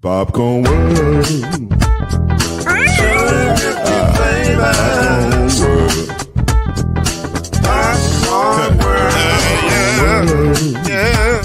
Popcorn World. Popcorn World. Yeah.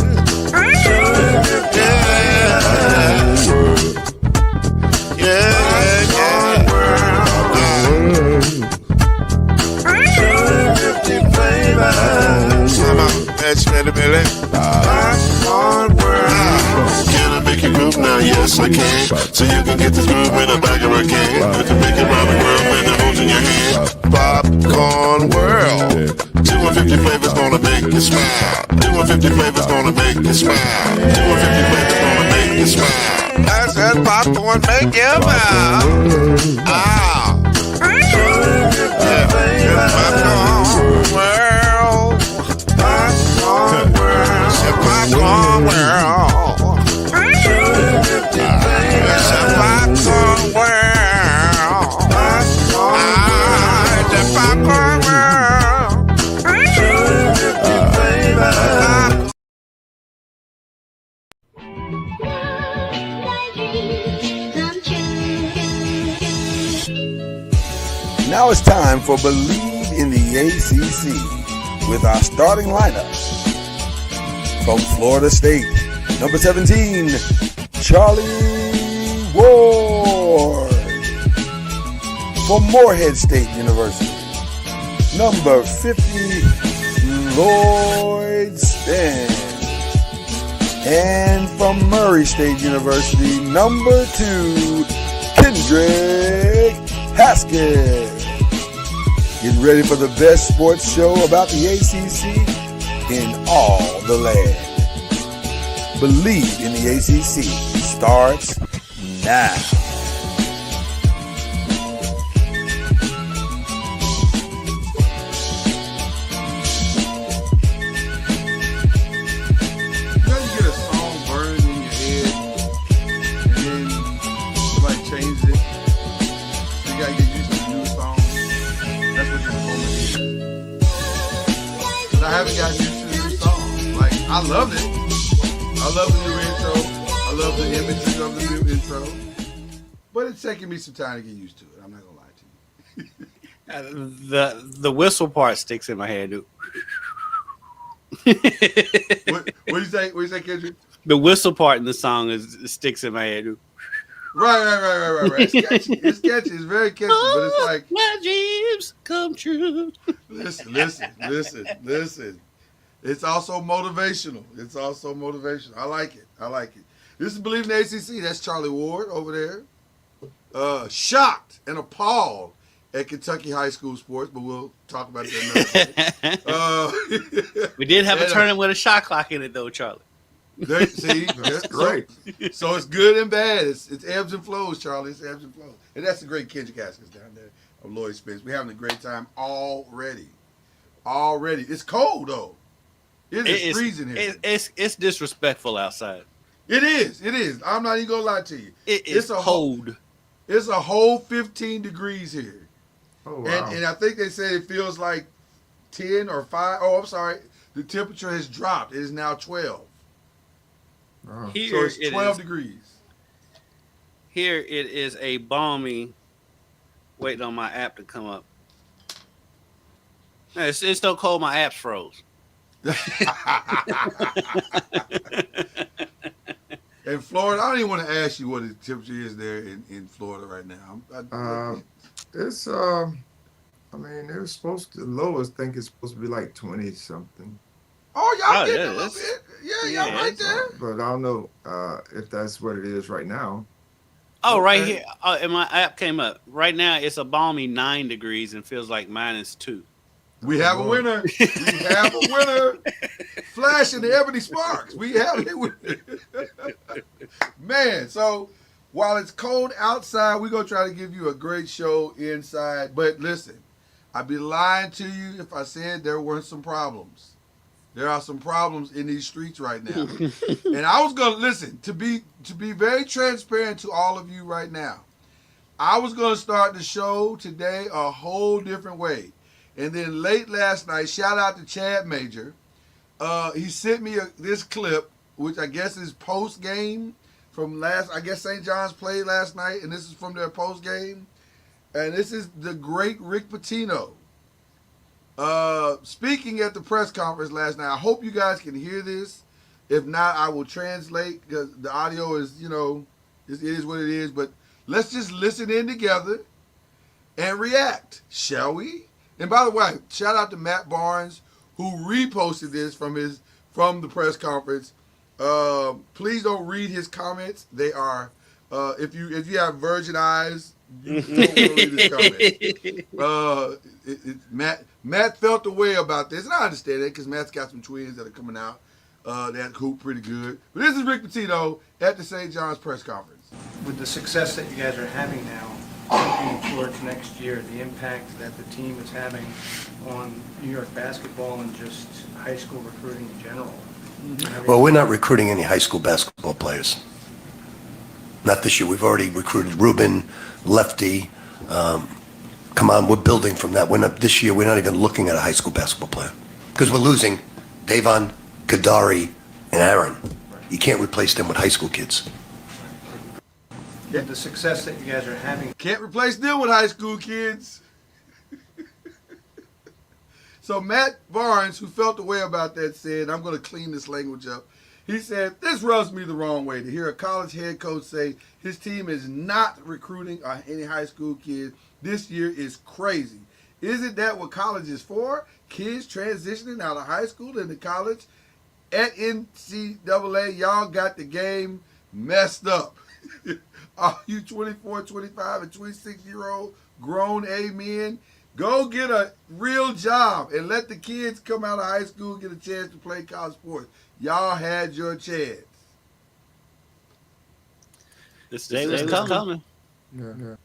Now, yes, I can. So you can get this groove in the back of a can. You can make it round the world when the holes in your hand. Popcorn World. 250 flavors gonna make you smile. 250 flavors gonna make you smile. 250 flavors gonna make you smile. I said popcorn make you smile. Ah. Popcorn World. Popcorn World. Popcorn World. It's a popcorn world. It's a popcorn world. Now it's time for Believe in the ACC with our starting lineup. From Florida State, number 17, Charlie Ward. From Morehead State University, number 50, Lloyd Stan. And from Murray State University, number 2, Kendrick Haskett. Get ready for the best sports show about the ACC in all the land. Believe in the ACC starts now. I loved it. I love the new intro. I love the imagery of the new intro. But it's taking me some time to get used to it. I'm not gonna lie to you. The whistle part sticks in my head, dude. What do you say? What do you say, Kendrick? The whistle part in the song sticks in my head, dude. Right. It's catchy. It's catchy. It's very catchy. But it's like my dreams come true. Listen. It's also motivational. I like it. This is Believe in the ACC. That's Charlie Ward over there. Shocked and appalled at Kentucky high school sports, but we'll talk about that another day. We did have a tournament with a shot clock in it, though, Charlie. See, that's great. So it's good and bad. It's ebbs and flows, Charlie. It's ebbs and flows. And that's the great Kendrick Haskins down there of Lloyd Spence. We're having a great time already. It's cold, though. It is freezing here. It's disrespectful outside. It is. I'm not even going to lie to you. It's cold. It's a whole 15 degrees here. Oh, wow. And I think they said it feels like 10 or 5. Oh, I'm sorry. The temperature has dropped. It is now 12. Oh. Here so it's 12 degrees. Here it is a balmy, waiting on my app to come up. It's so cold my app's froze. In Florida, I don't even want to ask you what the temperature is there in Florida right now. It's I mean, it was supposed to, the lowest think it's supposed to be like 20 something. Oh, y'all Oh, getting yeah, a little that's bit. Yeah, y'all yeah. right there. But I don't know if that's what it is right now. Oh, right Okay. here. And my app came up. Right now, it's a balmy 9 degrees and feels like -2. We Oh have a Lord. winner. We have a winner. Flashing the ebony sparks. We have a winner. Man, so while it's cold outside, we're going to try to give you a great show inside. But listen, I'd be lying to you if I said there weren't some problems. There are some problems in these streets right now. And I was gonna listen, to be very transparent to all of you right now. I was gonna start the show today a whole different way. And then late last night, shout out to Chad Major. He sent me this clip, which I guess is post game from I guess St. John's played last night, and this is from their post game. And this is the great Rick Pitino speaking at the press conference last night. I hope you guys can hear this. If not, I will translate because the audio is, it is what it is. But let's just listen in together and react, shall we? And by the way, shout out to Matt Barnes who reposted this from the press conference. Please don't read his comments. They are if you have virgin eyes, you don't want to read his comments. Matt felt the way about this, and I understand it because Matt's got some twins that are coming out that hoop pretty good. But this is Rick Pitino at the St. John's press conference. With the success that you guys are having now, looking towards next year, the impact that the team is having on New York basketball and just high school recruiting in general. Well, we're not recruiting any high school basketball players. Not this year. We've already recruited Ruben, Lefty. Come on, we're building from that. This year, we're not even looking at a high school basketball player because we're losing Davon, Kadari, and Aaron. You can't replace them with high school kids. With the success that you guys are having. Can't replace them with high school kids. So Matt Barnes, who felt the way about that, said, I'm going to clean this language up. He said, this rubs me the wrong way to hear a college head coach say his team is not recruiting any high school kids. This year is crazy. Isn't that what college is for? Kids transitioning out of high school into college? At NCAA, y'all got the game messed up. All you 24, 25, and 26-year-old grown men, go get a real job and let the kids come out of high school and get a chance to play college sports. Y'all had your chance. This day was coming. Yeah.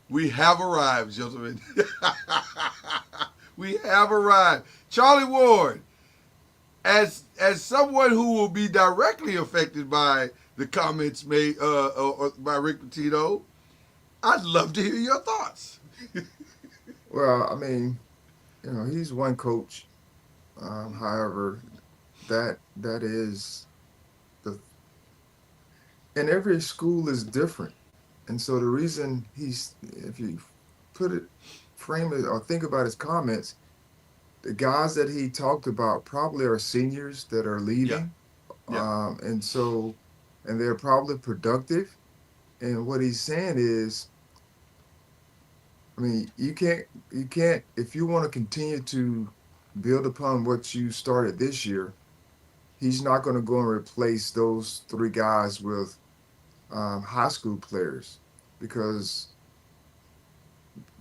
We have arrived, gentlemen. We have arrived. Charlie Ward, as someone who will be directly affected by the comments made by Rick Pitino, I'd love to hear your thoughts. Well, I mean, he's one coach. However, that is and every school is different. And so the reason if you frame it or think about his comments, the guys that he talked about probably are seniors that are leaving. Yeah. And they're probably productive. And what he's saying is, I mean, you can't, if you want to continue to build upon what you started this year, he's not going to go and replace those three guys with high school players because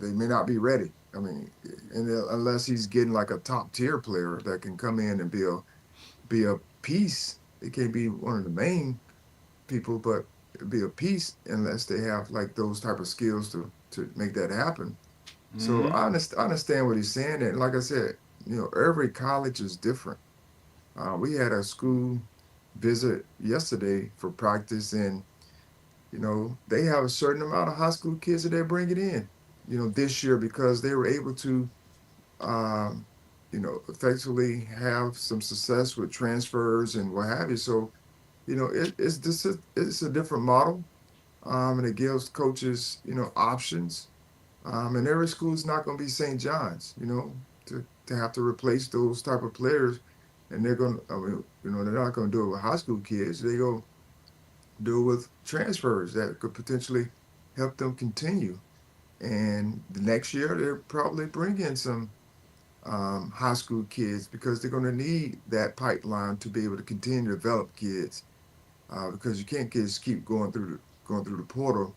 they may not be ready. I mean, unless he's getting like a top tier player that can come in and be a piece. It can't be one of the main people, but be a piece unless they have like those type of skills to make that happen. Mm-hmm. So I understand what he's saying, and like I said, every college is different. We had a school visit yesterday for practice, and they have a certain amount of high school kids that they're bringing in, this year because they were able to, effectively have some success with transfers and what have you. So, it's a different model, and it gives coaches, options. And every school is not going to be St. John's, to have to replace those type of players, and they're going. I mean, they're not going to do it with high school kids. They go do it with transfers that could potentially help them continue. And the next year, they'll probably bring in some high school kids because they're going to need that pipeline to be able to continue to develop kids. Because you can't just keep going through the portal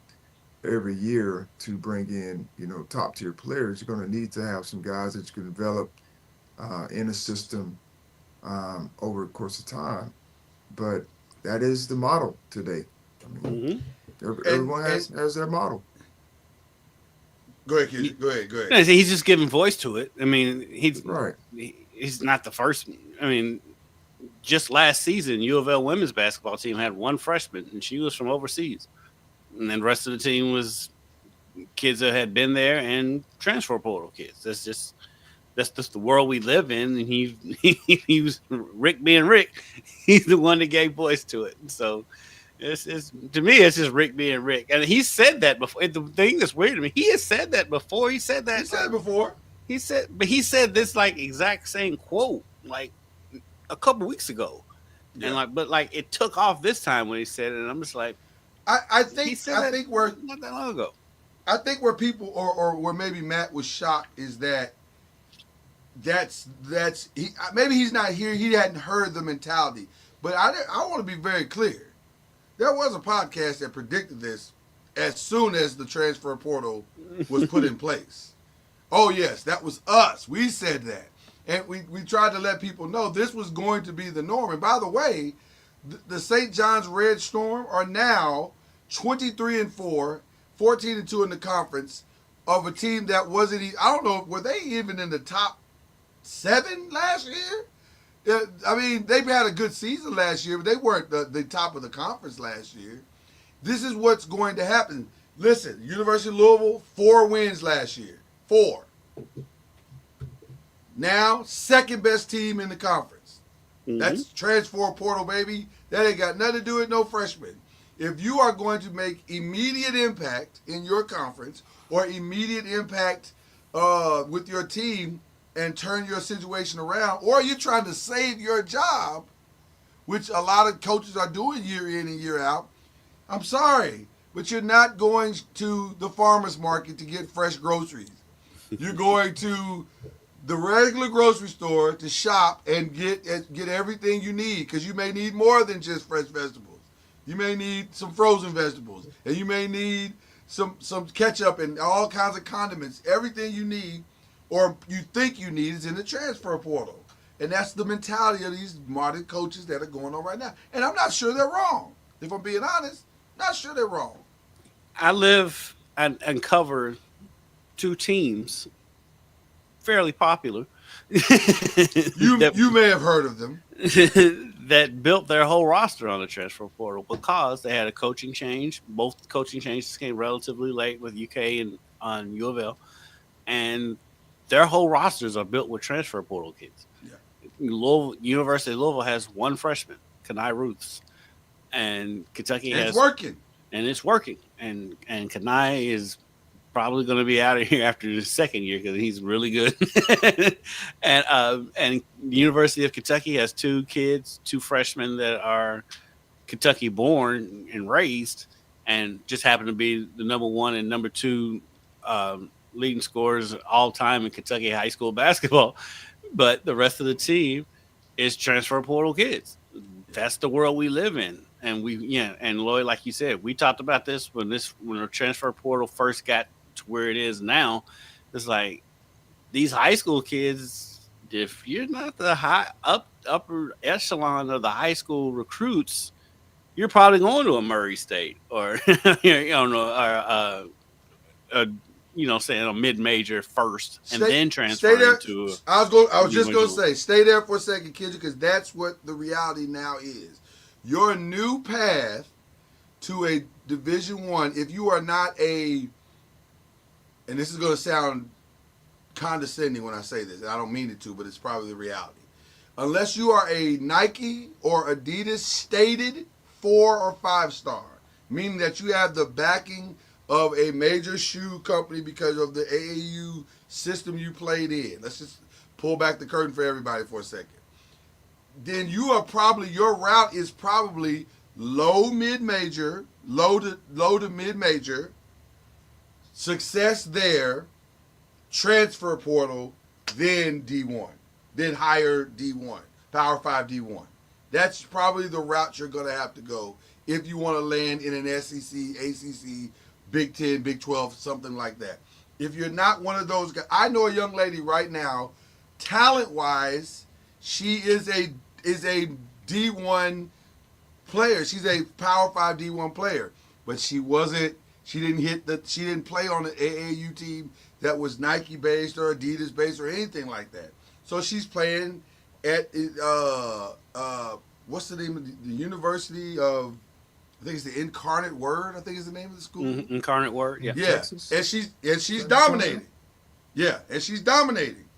every year to bring in top tier players. You're going to need to have some guys that you can develop in a system over the course of time. But that is the model today. I mean, Hmm. everyone has their model. Go ahead, kid. Go ahead. Yeah, he's just giving voice to it. I mean, Right. he's not the first. I mean, just last season, U of L women's basketball team had one freshman, and she was from overseas, and then the rest of the team was kids that had been there and transfer portal kids. That's just the world we live in, and he was Rick being Rick. He's the one that gave voice to it. So it's to me, it's just Rick being Rick, and he said that before. The thing that's weird to me, he has said that before. He said that. He said it before. But he said this like exact same quote like a couple weeks ago, and but it took off this time when he said it, and I'm just like, I he think said I that think where not that long ago. I think where people or where maybe Matt was shocked is that maybe he's not here. He hadn't heard the mentality, but I want to be very clear. There was a podcast that predicted this as soon as the transfer portal was put in place. Oh yes, that was us. We said that, and we tried to let people know this was going to be the norm. And by the way, the St. John's Red Storm are now 23-4, 14-2 in the conference of a team that wasn't. I don't know, were they even in the top 7 last year? I mean, they've had a good season last year, but they weren't the top of the conference last year. This is what's going to happen. Listen, University of Louisville, 4 wins last year. 4. Now, second best team in the conference. Mm-hmm. That's transfer portal, baby. That ain't got nothing to do with no freshmen. If you are going to make immediate impact in your conference or immediate impact with your team and turn your situation around, or you're trying to save your job, which a lot of coaches are doing year in and year out, I'm sorry, but you're not going to the farmer's market to get fresh groceries. You're going to the regular grocery store to shop and get everything you need, because you may need more than just fresh vegetables. You may need some frozen vegetables, and you may need some ketchup and all kinds of condiments. Everything you need or you think you need is in the transfer portal. And that's the mentality of these modern coaches that are going on right now. And I'm not sure they're wrong. If I'm being honest, not sure they're wrong. I live and cover 2 teams, fairly popular. You may have heard of them. That built their whole roster on the transfer portal because they had a coaching change. Both coaching changes came relatively late with UK and on U of L. And their whole rosters are built with transfer portal kids. Yeah. University of Louisville has 1 freshman, Kenai Ruths. And Kentucky has... It's working. And it's working. And Kenai is probably going to be out of here after the second year because he's really good. and the University of Kentucky has 2 kids, 2 freshmen that are Kentucky born and raised, and just happen to be the number 1 and number 2 leading scorers all time in Kentucky high school basketball. But the rest of the team is transfer portal kids. That's the world we live in. And and Lloyd, like you said, we talked about this when the transfer portal first got to where it is now. It's like these high school kids, if you're not the upper echelon of the high school recruits, you're probably going to a Murray State or saying a mid-major first and then transfer to. I was just going to say, stay there for a second, kids, because that's what the reality now is. Your new path to a Division I, if you are not and this is going to sound condescending when I say this, and I don't mean it to, but it's probably the reality. Unless you are a Nike or Adidas stated 4 or 5 star, meaning that you have the backing of a major shoe company because of the AAU system you played in. Let's just pull back the curtain for everybody for a second. Then your route is probably low to mid major, success there, transfer portal, then D1, then higher D1, Power 5 D1. That's probably the route you're going to have to go if you want to land in an SEC, ACC, Big 10, Big 12, something like that. If you're not one of those guys, I know a young lady right now, talent-wise, she is a D1 player. She's a Power 5 D1 player, but she didn't play on the AAU team that was Nike based or Adidas based or anything like that. So she's playing at what's the name of the University of, I think it's the Incarnate Word, I think is the name of the school. Incarnate Word, yeah. Yeah. Texas. And she's dominating. Yeah, and she's dominating.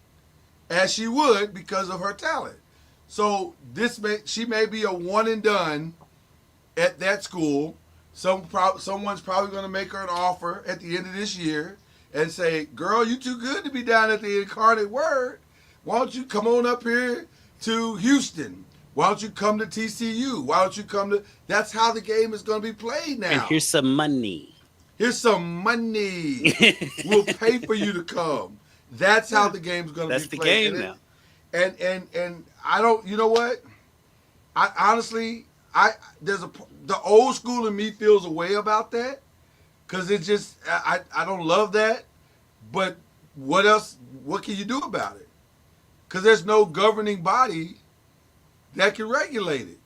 As she would because of her talent. So she may be a one and done at that school. Someone's probably going to make her an offer at the end of this year and say, "Girl, you too good to be down at the Incarnate Word. Why don't you come on up here to Houston? Why don't you come to TCU? Why don't you come to?" That's how the game is going to be played now. And here's some money. Here's some money. We'll pay for you to come. That's how the game's going to be played. That's the game now. And I don't. You know what? I honestly, the old school in me feels a way about that, because it just I don't love that. But what else? What can you do about it? Because there's no governing body that can regulate it,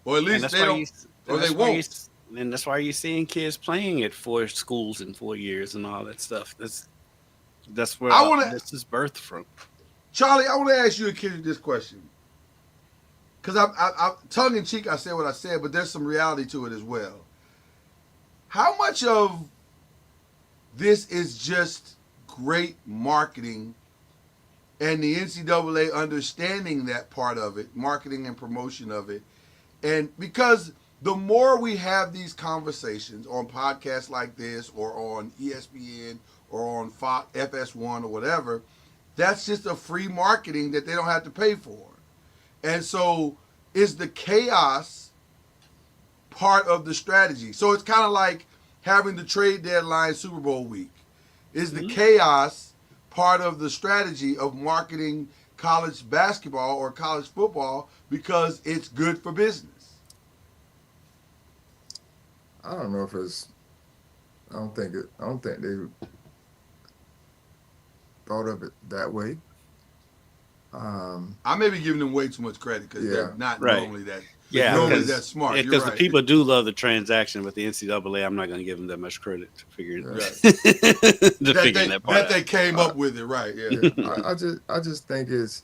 or at least they don't, or they won't. And that's why you're seeing kids playing at 4 schools in 4 years and all that stuff. That's where this is birthed from. Charlie, I want to ask you a kid this question. Because I tongue in cheek, I said what I said, but there's some reality to it as well. How much of this is just great marketing and the NCAA understanding that part of it, marketing and promotion of it? And because the more we have these conversations on podcasts like this or on ESPN or on Fox, FS1 or whatever, that's just a free marketing that they don't have to pay for. And so is the chaos part of the strategy? So it's kind of like having the trade deadline Super Bowl week. Is the chaos part of the strategy of marketing college basketball or college football because it's good for business? I don't know if it's. I don't think they thought of it that way. I may be giving them way too much credit because they're not normally that. Yeah, normally that smart. Because right. the people do love the transaction, but the NCAA, I'm not going to give them that much credit to figure that part out. They came up with it, right? Yeah. I just think it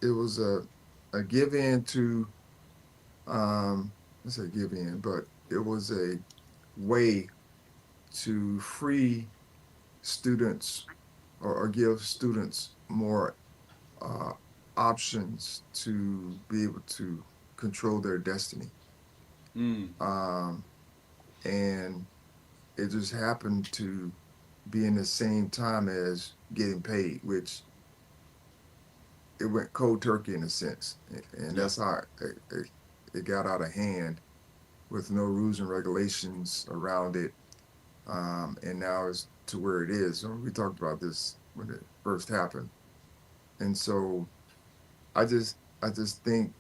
was a give in to let's say give in, but it was a way to free students or give students more options to be able to control their destiny. And it just happened to be in the same time as getting paid, which it went cold turkey in a sense. And that's how it got out of hand with no rules and regulations around it. And now it's to where it is. So we talked about this when it first happened. And so I just think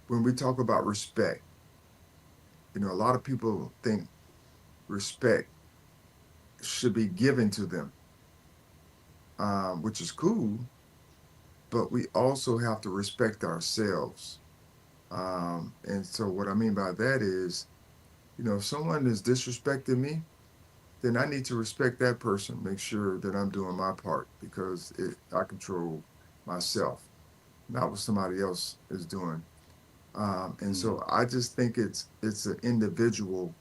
when we talk about respect, a lot of people think respect should be given to them, which is cool, but we also have to respect ourselves. And so what I mean by that is, if someone is disrespecting me, then I need to respect that person, make sure that I'm doing my part, because I control myself, not what somebody else is doing. And so I just think it's an individual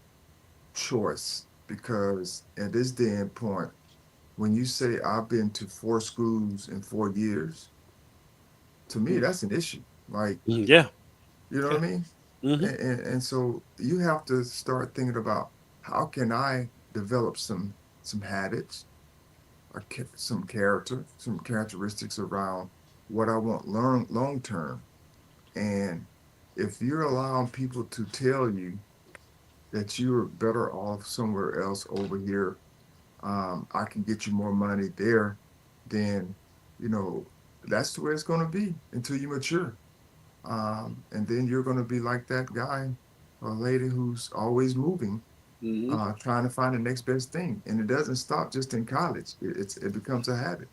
choice, because at this day and point, when you say I've been to 4 schools in 4 years, to me, that's an issue. Like, yeah, you know what I mean? And so you have to start thinking about, how can I develop some habits, some character, some characteristics around what I want long term. And if you're allowing people to tell you that you're better off somewhere else over here, I can get you more money there, then you know that's the way it's going to be until you mature. And then you're going to be like that guy or lady who's always moving, Mhm. trying to find the next best thing. And it doesn't stop just in college. It becomes a habit.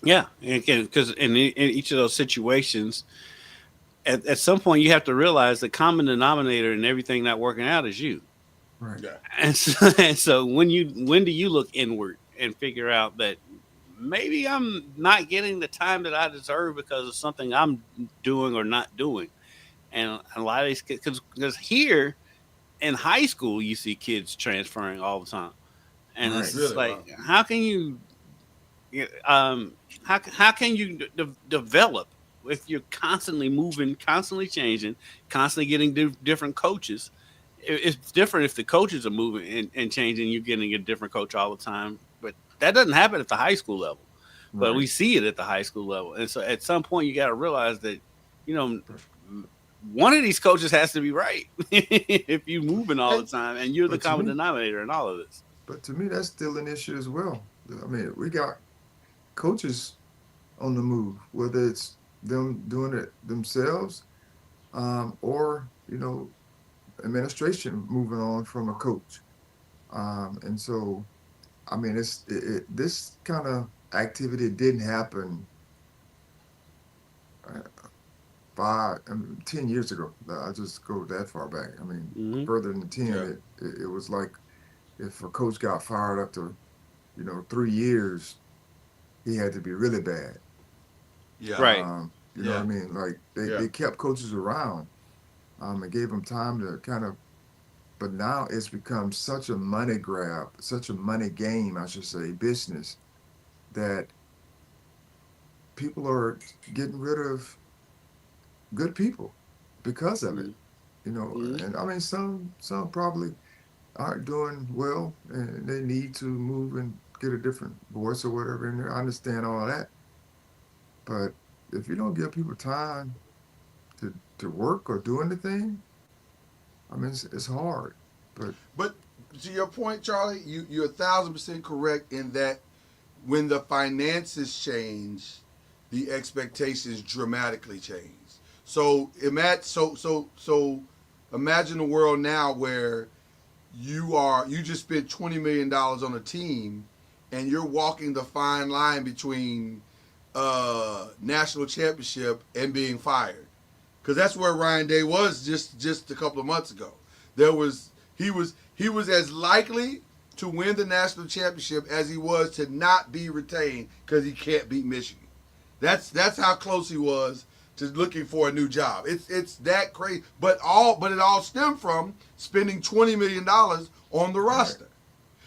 Yeah, because in each of those situations, at some point you have to realize the common denominator in everything not working out is you. Right. Yeah. And so when do you look inward and figure out that maybe I'm not getting the time that I deserve because of something I'm doing or not doing? And a lot of these kids, because here in high school you see kids transferring all the time, and Right. it's just Really? like, Wow. how can you how can you develop if you're constantly moving, constantly changing, constantly getting different coaches? It's different if the coaches are moving and changing. You're getting a different coach all the time, but that doesn't happen at the high school level. But we Right. see it at the high school level, and so at some point you got to realize that, you know, one of these coaches has to be right if you're moving all the time and you're the But to common me, denominator in all of this. but to me, that's still an issue as well. I mean, we got coaches on the move, whether it's them doing it themselves, or administration moving on from a coach. And so, I mean, this kind of activity didn't happen uh, 10 years ago. I just go that far back. I mean, Hmm. further than 10, Yeah. it was like if a coach got fired after 3 years, he had to be really bad. Yeah. Right. You know what I Yeah. mean? Like Yeah. they kept coaches around, and gave them time to kind of. But now it's become such a money grab, such a money game, I should say, business, that people are getting rid of good people because of it. Hmm. And I mean, some probably aren't doing well, and they need to move and get a different voice or whatever in there. I understand all that, but if you don't give people time to work or do anything, I mean, it's hard. But But to your point, Charlie, you're 1,000% correct in that when the finances change, the expectations dramatically change. So imagine a world now where you just spent $20 million on a team, and you're walking the fine line between national championship and being fired, because that's where Ryan Day was just a couple of months ago. He was as likely to win the national championship as he was to not be retained because he can't beat Michigan. That's how close he was to looking for a new job. It's that crazy, but it all stemmed from spending $20 million on the roster.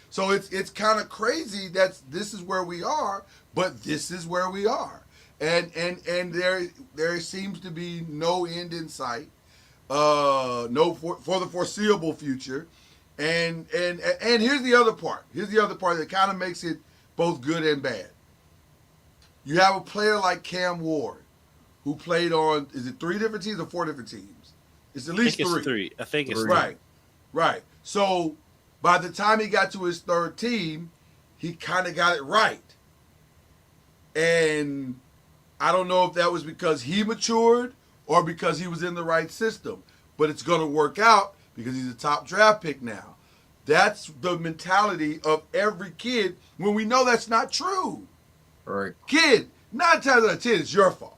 So it's kind of crazy that this is where we are, but this is where we are, and there seems to be no end in sight, no for the foreseeable future, and here's the other part. Here's the other part that kind of makes it both good and bad. You have a player like Cam Ward, who played on, is it 3 different teams or 4 different teams? It's at I least think it's 3. three. I think it's Right, right. So by the time he got to his third team, he kind of got it right. And I don't know if that was because he matured or because he was in the right system, but it's going to work out because he's a top draft pick now. That's the mentality of every kid when we know that's not true. right, Kid, 9 times out of 10, it's your fault.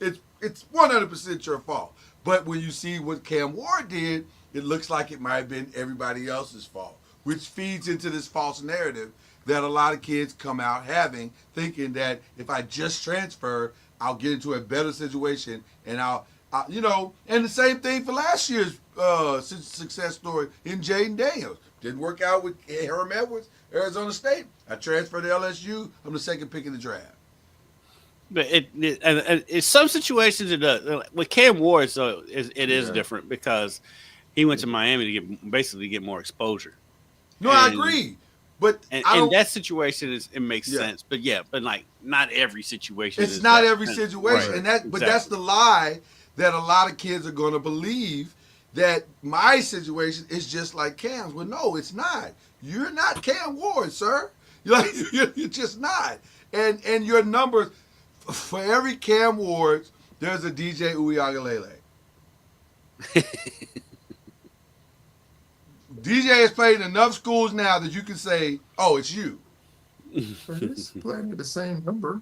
It's 100% your fault. But when you see what Cam Ward did, it looks like it might have been everybody else's fault, which feeds into this false narrative that a lot of kids come out having, thinking that if I just transfer, I'll get into a better situation, and and the same thing for last year's success story in Jaden Daniels. Didn't work out with Herm Edwards, Arizona State. I transferred to LSU. I'm the second pick in the draft. But in some situations it does. With Cam Ward, so it is Yeah. different because he went to Miami to get more exposure. No, I And- agree. But And I in don't. that situation, it makes Yeah. sense. But yeah, but like not every situation. It's is not that. every situation, Right. and that. But that's Exactly. the lie that a lot of kids are going to believe, that my situation is just like Cam's. Well, no, it's not. You're not Cam Ward, sir. You're, like, you're just not. And your numbers, for every Cam Ward, there's a DJ Uiagalelei. DJ has played in enough schools now that you can say, "Oh, it's you." But he's playing at the same number.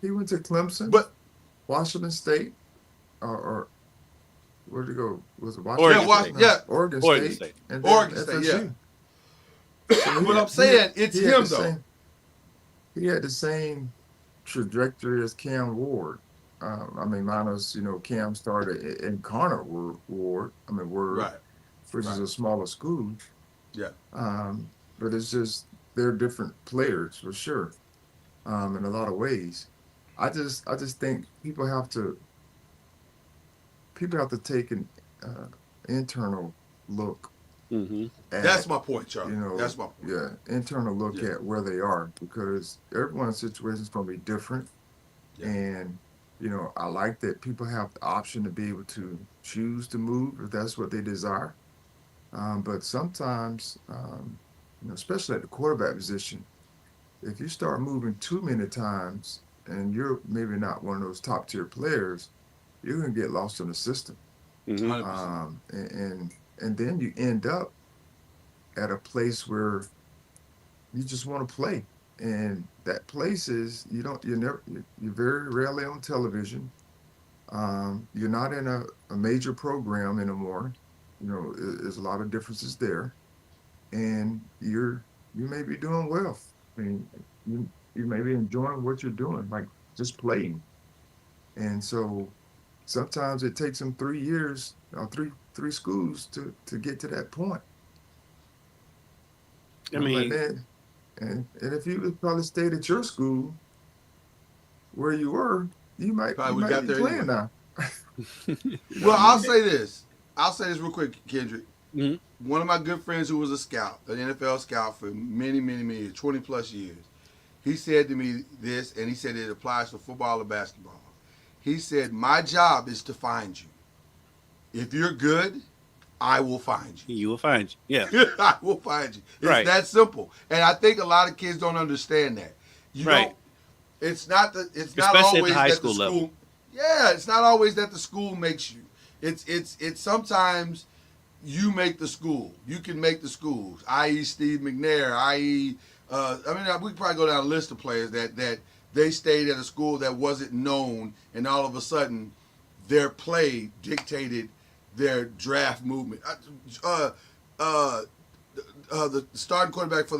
He went to Clemson, But Washington State, or where'd he go? Was it Oregon Washington? State. No, Yeah, Oregon Oregon State, State. and then Oregon State, yeah. FSU. So But I'm saying it's he had him the though. he had the same trajectory as Cam Ward. I mean, minus Cam started in Connor Ward. I mean Word, Right. which is Right. a smaller school. Yeah. But it's just they're different players for sure. In a lot of ways. I just think people have to take an internal look Mm-hmm. at, That's my point, Charlie. you know, That's my point. yeah, internal look Yeah. at where they are, because everyone's situation is going to be different. Yeah. And, I like that people have the option to be able to choose to move if that's what they desire. But sometimes, especially at the quarterback position, if you start moving too many times and you're maybe not one of those top tier players, you're going to get lost in the system. Mm-hmm. 100%. And then you end up at a place where you just want to play. And that place is, you're very rarely on television. You're not in a major program anymore. There's a lot of differences there. And you may be doing well. I mean, you may be enjoying what you're doing, like just playing. And so sometimes it takes them 3 years or three schools to get to that point. I But mean, then, and if you would probably stayed at your school where you were, you might Probably got be there playing anyway. now. Well, I'll say this. Real quick, Kendrick. Mhm. One of my good friends who was a scout, an NFL scout for many, many, many years, 20 plus years, he said to me this, and he said it applies for football or basketball. He said, "My job is to find you. If you're good, I will find you. you will find you. Yeah. I will find you." It's Right. that simple. And I think a lot of kids don't understand that. You Right. don't. It's not Especially at the always high that school the level. school. Yeah, it's not always that the school makes you. It's sometimes you make the school. You can make the schools, i.e. Steve McNair, i.e. We could probably go down a list of players that they stayed at a school that wasn't known, and all of a sudden their play dictated their draft movement. The starting quarterback for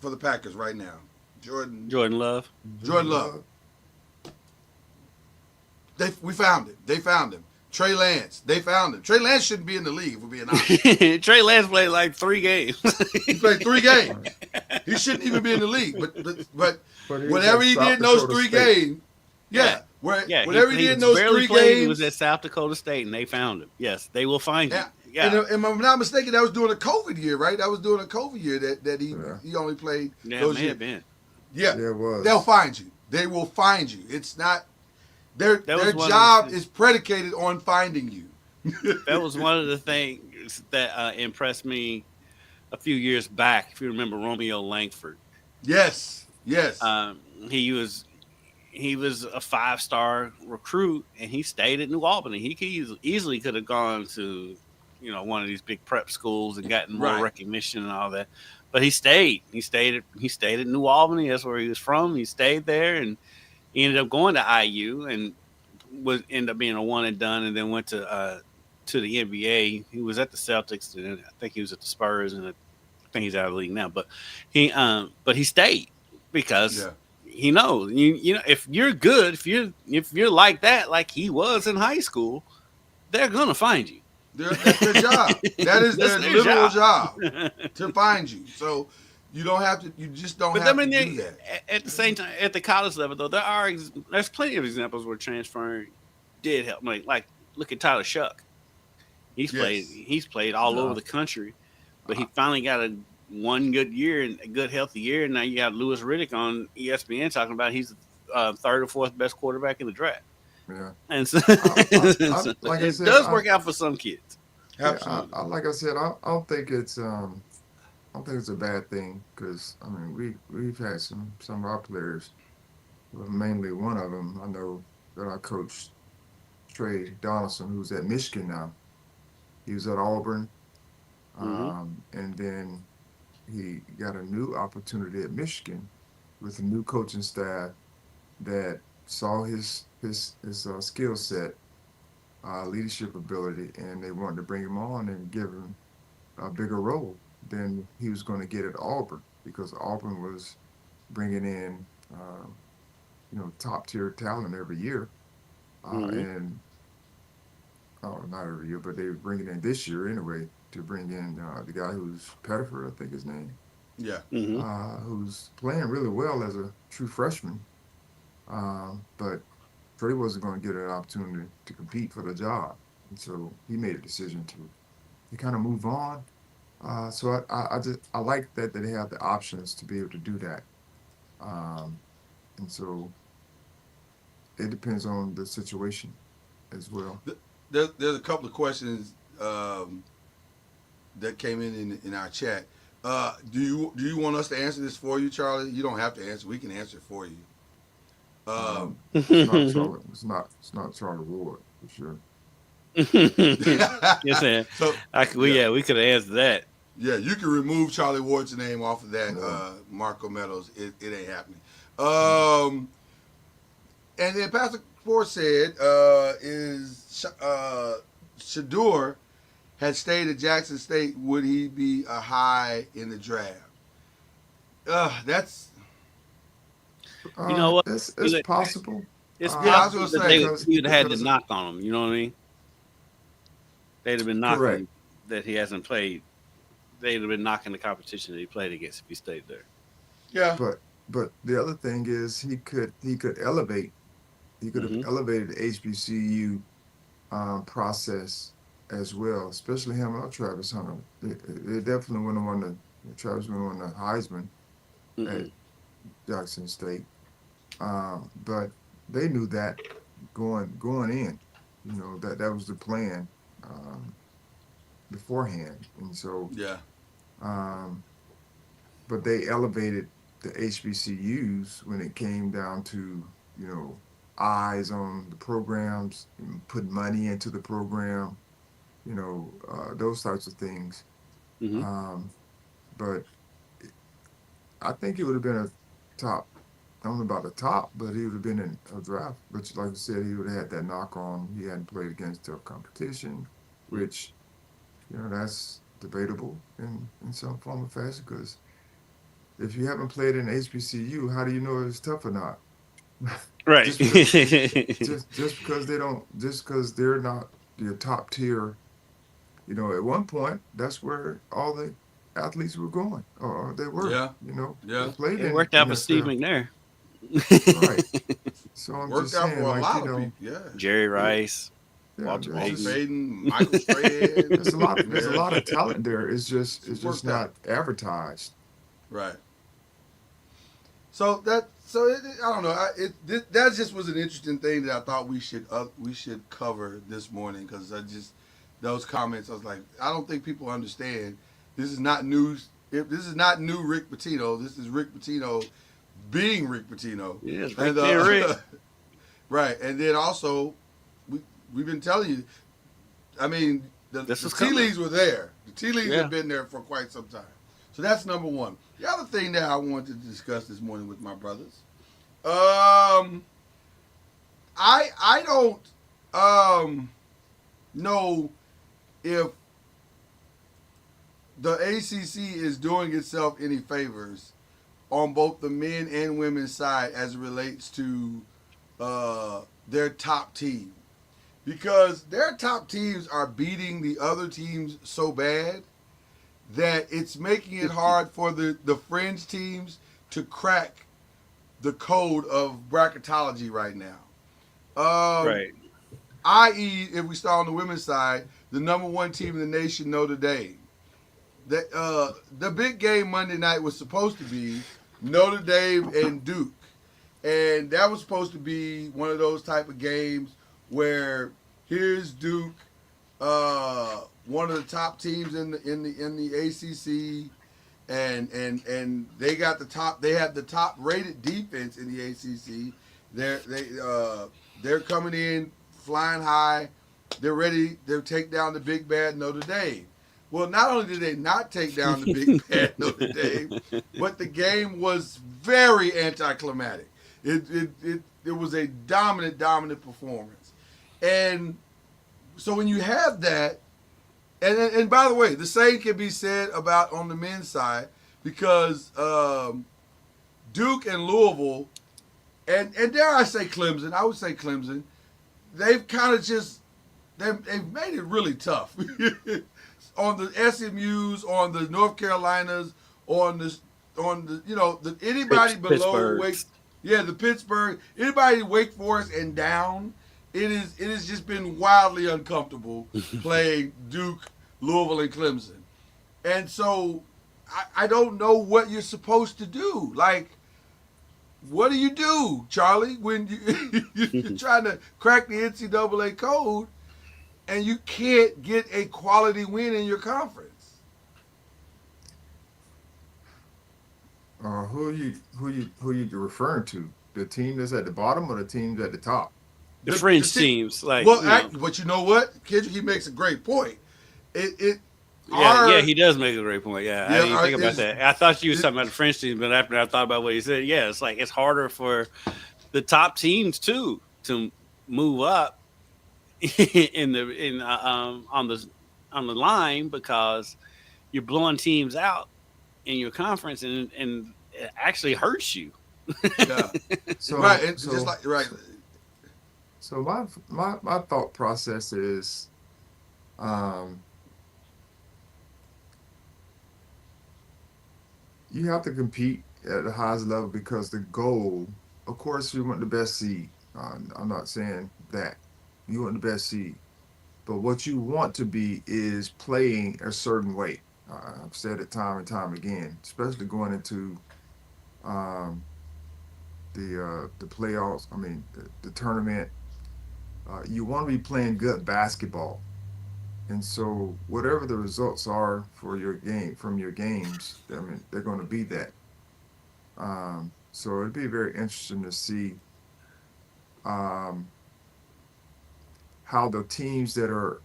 the Packers right now, Jordan Love. Love. We found him. They found him. Trey Lance. They found him. Trey Lance shouldn't be in the league, if we're being honest. Trey Lance played like 3 games. He played 3 games. He shouldn't even be in the league. But But was whatever at he South did in those Dakota 3 State. games, whatever he did in was those barely 3 played. games. He was at South Dakota State, and they found him. Yes, they will find you. Yeah. Yeah. And if I'm not mistaken, that was during a COVID year, right? That was during a COVID year that he only played Yeah, it those may years. have been. Yeah. Yeah, it was. They'll find you. They will find you. It's not their That was one of job the- is predicated on finding you. That was one of the things that impressed me a few years back. If you remember Romeo Langford, Yes. he was a 5-star recruit, and he stayed at New Albany. He easily could have gone to, one of these big prep schools and gotten more Right. recognition and all that. But he stayed. He stayed at New Albany. That's where he was from. He stayed there, and he ended up going to IU and ended up being a one and done, and then went to the NBA. He was at the Celtics, and I think he was at the Spurs, and I think he's out of the league now. But he stayed because he knows if you're good, if you're like that, like he was in high school, they're gonna find you. That's their job. That is their their literal job. job to find you. So you don't have to. You just don't But have I mean, to do that. at the same time, at the college level, though, there's plenty of examples where transferring did help. Like look at Tyler Shuck. He's Yes. played all over the country. but he finally got one good year and a good healthy year. And now you got Lewis Riddick on ESPN talking about he's the third or fourth best quarterback in the draft. Yeah. And so, so Like I it said, does work out for some kids. yeah, Absolutely. like I said, I don't think it's I don't think it's a bad thing because I mean we've had some of our players, well, mainly one of them I know that I coached, Trey Donaldson, who's at Michigan now. He was at Auburn, Hmm. and then he got a new opportunity at Michigan with a new coaching staff that saw his skill set, leadership ability, and they wanted to bring him on and give him a bigger role than he was going to get at Auburn because Auburn was bringing in top tier talent every year, Hmm. and oh, not every year, but they were bringing in this year anyway to bring in the guy who's Pettiford, I think his name, Yeah. Hmm. who's playing really well as a true freshman. But Trey wasn't going to get an opportunity to compete for the job, and so he made a decision to kind of move on. So I like that they have the options to be able to do that. Um, and so it depends on the situation as well. There's a couple of questions that came in our chat. Do you want us to answer this for you, Charlie? You don't have to answer. We can answer it for you. Um, It's not Charlotte. It's not Charlie Ward for sure. Yes, man. so yeah, Yeah, we could have answered that. yeah, you can remove Charlie Ward's name off of that. Yeah. Marco Meadows, it ain't happening. Mm. And then Pastor Ford said, is Shador had stayed at Jackson State, would he be a high in the draft? That's You know what? It's possible. It's yeah. I was possible gonna that say Because he would have had the because knock on him. You know what I mean? They'd have been correct. knocking that he hasn't played. They'd have been knocking the competition that he played against if he stayed there. yeah, But the other thing is he could elevate. He could have Hmm. elevated the HBCU process as well, especially him or Travis Hunter. They definitely wouldn't want to. Travis wouldn't want the Heisman at Hmm. Jackson State, but they knew that going in. That was the plan um, beforehand, and so yeah, um, but they elevated the HBCUs when it came down to eyes on the programs, and put money into the program, those types of things. Hmm. Um, but I think it would have been a top. I don't know about the top, but he would have been in a draft. But like I said, he would have had that knock on. He hadn't played against tough competition, which that's debatable in some form or fashion. Because if you haven't played in HBCU, how do you know if it's tough or not? Right. just because just because they're not your top tier. At one point, that's where all the athletes were going, or they were. yeah, They yeah. played It in worked out for Steve NFL, McNair. right? So I'm Worked just out for saying, a like lot of people. Yeah, Jerry yeah, Rice, yeah. Walter There's Walter Payton. just Payton, Michael Strahan. there's a Yeah, lot of talent there. It's just it it's just worked out. not advertised. Right. I don't know. That just was an interesting thing that I thought we should cover this morning because I just those comments. I was like, I don't think people understand. This is not news. This is not new Rick Pitino. This is Rick Pitino being Rick Pitino. Yes, And Rick being Rick. right, and then also we've been telling you. I mean, This the is tea coming. leaves were there. The tea leaves Yeah. have been there for quite some time. So that's number one. The other thing that I wanted to discuss this morning with my brothers, I don't know if the ACC is doing itself any favors on both the men and women's side as it relates to their top team, because their top teams are beating the other teams so bad that it's making it hard for the fringe teams to crack the code of bracketology right now. Right. I.e., if we start on the women's side, the number one team in the nation, Notre Dame. The big game Monday night was supposed to be Notre Dame and Duke, and that was supposed to be one of those type of games where here's Duke, one of the top teams in the ACC, and they got they have the top rated defense in the ACC. They're coming in flying high. They're ready to take down the big bad Notre Dame. Well, not only did they not take down the big bad Notre Dame, but the game was very anticlimactic. It was a dominant performance. And so when you have that, and by the way, the same can be said about on the men's side, because Duke and Louisville, and dare I say Clemson, I would say Clemson, they've kind of just they've made it really tough on the SMUs, on the North Carolinas, on the anybody below Wake, the Pittsburgh, anybody Wake Forest and down. It has just been wildly uncomfortable playing Duke, Louisville, and Clemson. And so I don't know what you're supposed to do. Like, what do you do, Charlie, when you're trying to crack the NCAA code and you can't get a quality win in your conference? Who you referring to? The team that's at the bottom or the team that's at the top? The fringe teams, like, but you know what, Kendrick, he makes a great point. Yeah, he does make a great point. Yeah, I didn't think about that. I thought you was talking about the French team, but after I thought about what he said, yeah, it's like it's harder for the top teams too to move up on the line, because you're blowing teams out in your conference, and it actually hurts you. Yeah. So my thought process is, you have to compete at the highest level, because the goal, of course, you want the best seed. I'm not saying that you want the best seed, but what you want to be is playing a certain way. I've said it time and time again, especially going into the playoffs. I mean, the tournament. You want to be playing good basketball, and so whatever the results are for your game from your games, I mean, they're going to be that. So it'd be very interesting to see how the teams that are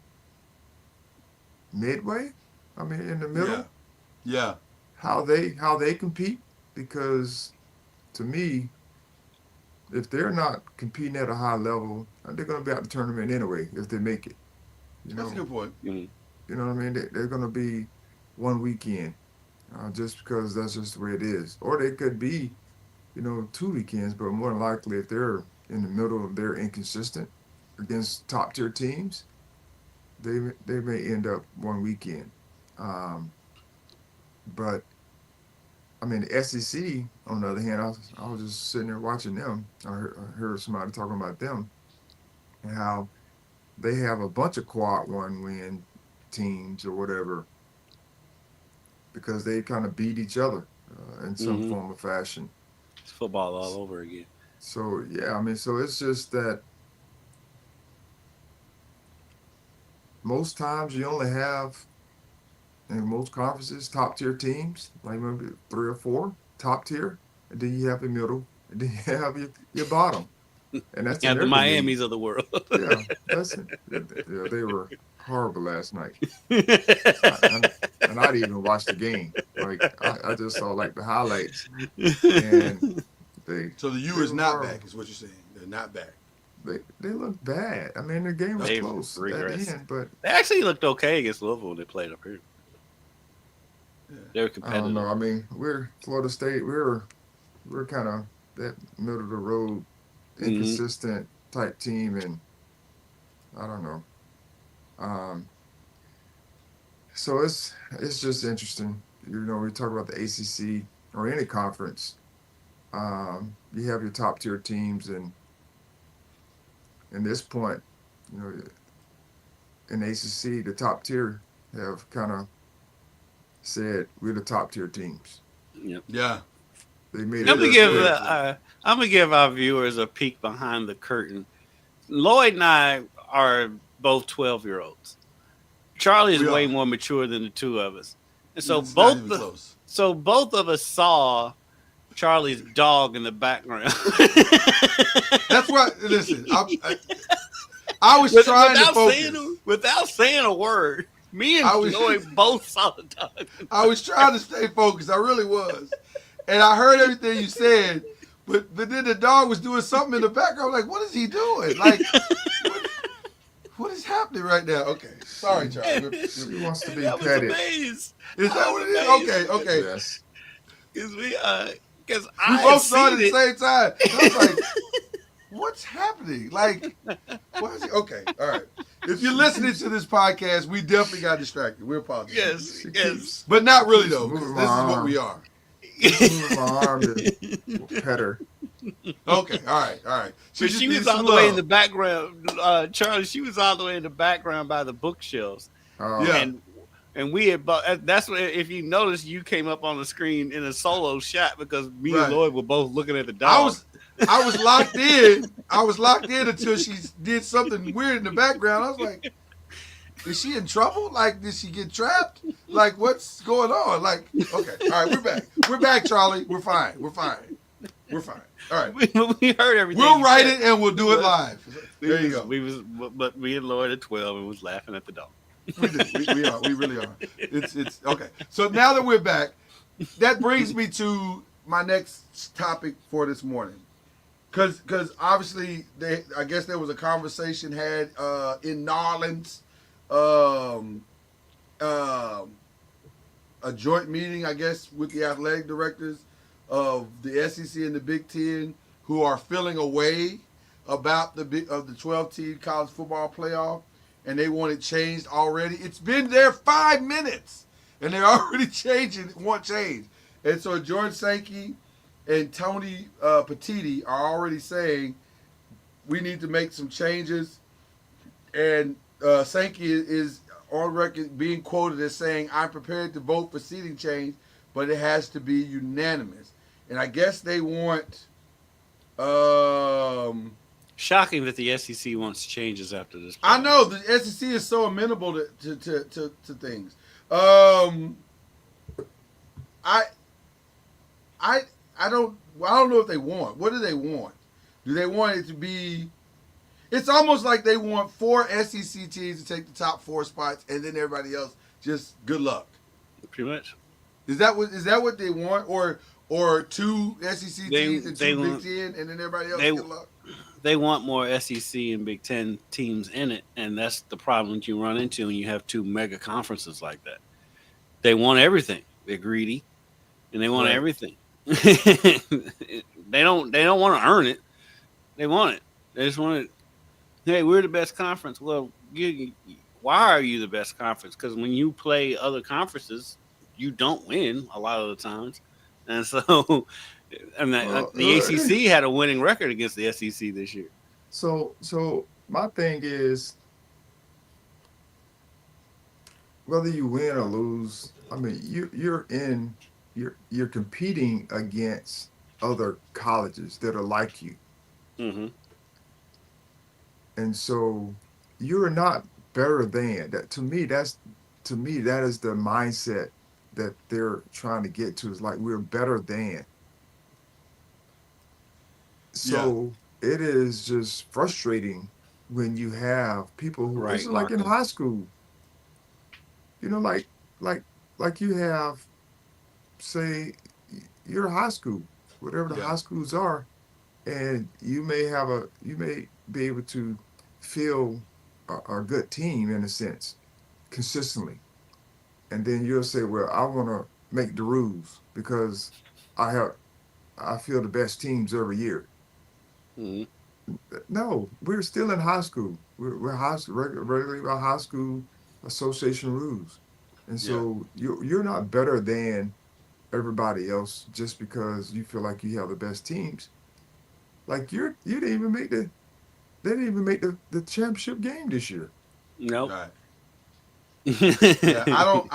midway, I mean, in the middle, Yeah. how they compete, because to me, if they're not competing at a high level, they're going to be out the tournament anyway if they make it. That's a good point. You know what I mean? They're going to be one weekend, just because that's just the way it is. Or they could be, 2 weekends, but more than likely, if they're in the middle, they're inconsistent against top tier teams, they may end up one weekend. But I mean, the SEC, on the other hand, I was just sitting there watching them. I heard somebody talking about them and how they have a bunch of quad one win teams or whatever, because they kind of beat each other in some form or fashion. It's football all over again. So yeah, I mean, so it's just that most times you only have, in most conferences, top tier teams, like maybe 3 or 4 top tier, and then you have the middle, and then you have your bottom, and that's the Miamis of the world. Yeah, they were horrible last night, and I didn't even watch the game. Like I just saw like the highlights, and So the U is not back, is what you're saying. They're not back. They look bad. I mean, the game was close at the end, but they actually looked okay against Louisville when they played up here. Yeah. They were competitive. I don't know. I mean, we're Florida State. We're kind of that middle of the road, inconsistent type team, and I don't know. So it's just interesting. We talk about the ACC or any conference. You have your top tier teams, and in this point, in ACC, the top tier have kind of said we're the top tier teams. Yeah. They made I'm it gonna very give clear. I'm gonna give our viewers a peek behind the curtain. Lloyd and I are both 12-year-olds. Charlie is We way are. more mature than the two of us, and so It's not even close. both of us saw Charlie's dog in the background. That's what. Listen, I was trying to focus. Without saying a word. Me and I was- Lloyd both saw the dog. I was trying to stay focused. I really was, and I heard everything you said. But then the dog was doing something in the background. I was like, what is he doing? Like, what is happening right now? Okay, sorry, Charlie. She wants to be That was petted. amazed. Is that what it is? Okay. Yes. Because we We both saw it at the same time. I was like, what's happening? Like, what is it? Okay, all right. If you're listening to this podcast, we definitely got distracted. We apologize. She Yes. keeps But not really, though, because moving this is my what arm. we are. moving my arm to pet her. Okay, all right. But just she needs was all some the way in love. the background, Charlie. She was all the way in the background by the bookshelves, Yeah. and we had. That's what. If you notice, you came up on the screen in a solo shot because me Right. and Lloyd were both looking at the dog. I was locked in. I was locked in until she did something weird in the background. I was like, is she in trouble? Like, did she get trapped? Like, what's going on? Like, okay, all right, we're back. We're back, Charlie. We're fine. All right. we heard everything. We'll you write said. it and we'll do it live. There you go. But me and Lloyd at 12 and was laughing at the dog. We do. We are. We really are. It's okay. So now that we're back, that brings me to my next topic for this morning. Because obviously, I guess there was a conversation had in New Orleans, a joint meeting, I guess, with the athletic directors of the SEC and the Big Ten, who are feeling away about the 12-team college football playoff, and they want it changed already. It's been there 5 minutes, and they're already want change. And so George Sankey and Tony Petitti are already saying we need to make some changes. And Sankey is on record being quoted as saying, I'm prepared to vote for seating change, but it has to be unanimous. And I guess they want... Shocking that the SEC wants changes after this. I know the SEC is so amenable to things. I don't know if they want. What do they want? Do they want it to be? It's almost like they want 4 SEC teams to take the top 4 spots, and then everybody else just good luck. Pretty much. Is that what they want, or 2 SEC teams and 2 Big Ten, and then everybody else good luck? They want more SEC and Big Ten teams in it, and that's the problem you run into when you have 2 mega conferences like that. They want everything. They're greedy, and they want everything. They don't want to earn it. They want it. They just want it. Hey, we're the best conference. Well, why are you the best conference? Because when you play other conferences, you don't win a lot of the times, and so. The ACC had a winning record against the SEC this year. So my thing is, whether you win or lose, I mean, you're competing against other colleges that are like you, Mm-hmm. and so you're not better than that. To me, that is the mindset that they're trying to get to. Is like we're better than. So it is just frustrating when you have people who it's like in high school. You know, like you have, say, you're high school, whatever the high schools are, and you may be able to field a good team in a sense consistently, and then you'll say, well, I want to make the rules because I feel the best teams every year. Mm-hmm. No, we're still in high school. We're regularly by high school association rules, and so you're not better than everybody else just because you feel like you have the best teams. Like you didn't even make they didn't even make the championship game this year. Nope. Right. Yeah, I don't.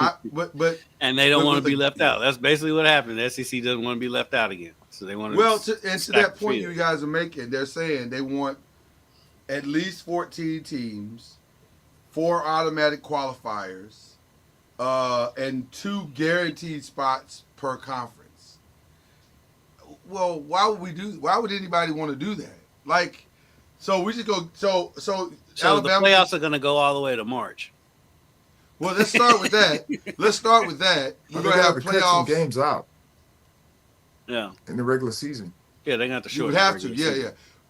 But and they don't want with to be the, left out. That's basically what happened. The SEC doesn't want to be left out again, so they want to. well, and to stack that the point field. you guys are making, they're saying they want at least 14 teams, 4 automatic qualifiers, and 2 guaranteed spots per conference. Well, why would we do? Why would anybody want to do that? Like, so we just go. So So Alabama. the playoffs are going to go all the way to March. Well, let's start with that. Let's start with that. We're They gonna have got to cut some playoffs. games out Yeah, in the regular season. yeah, they got to You shorten. would the have to, regular season.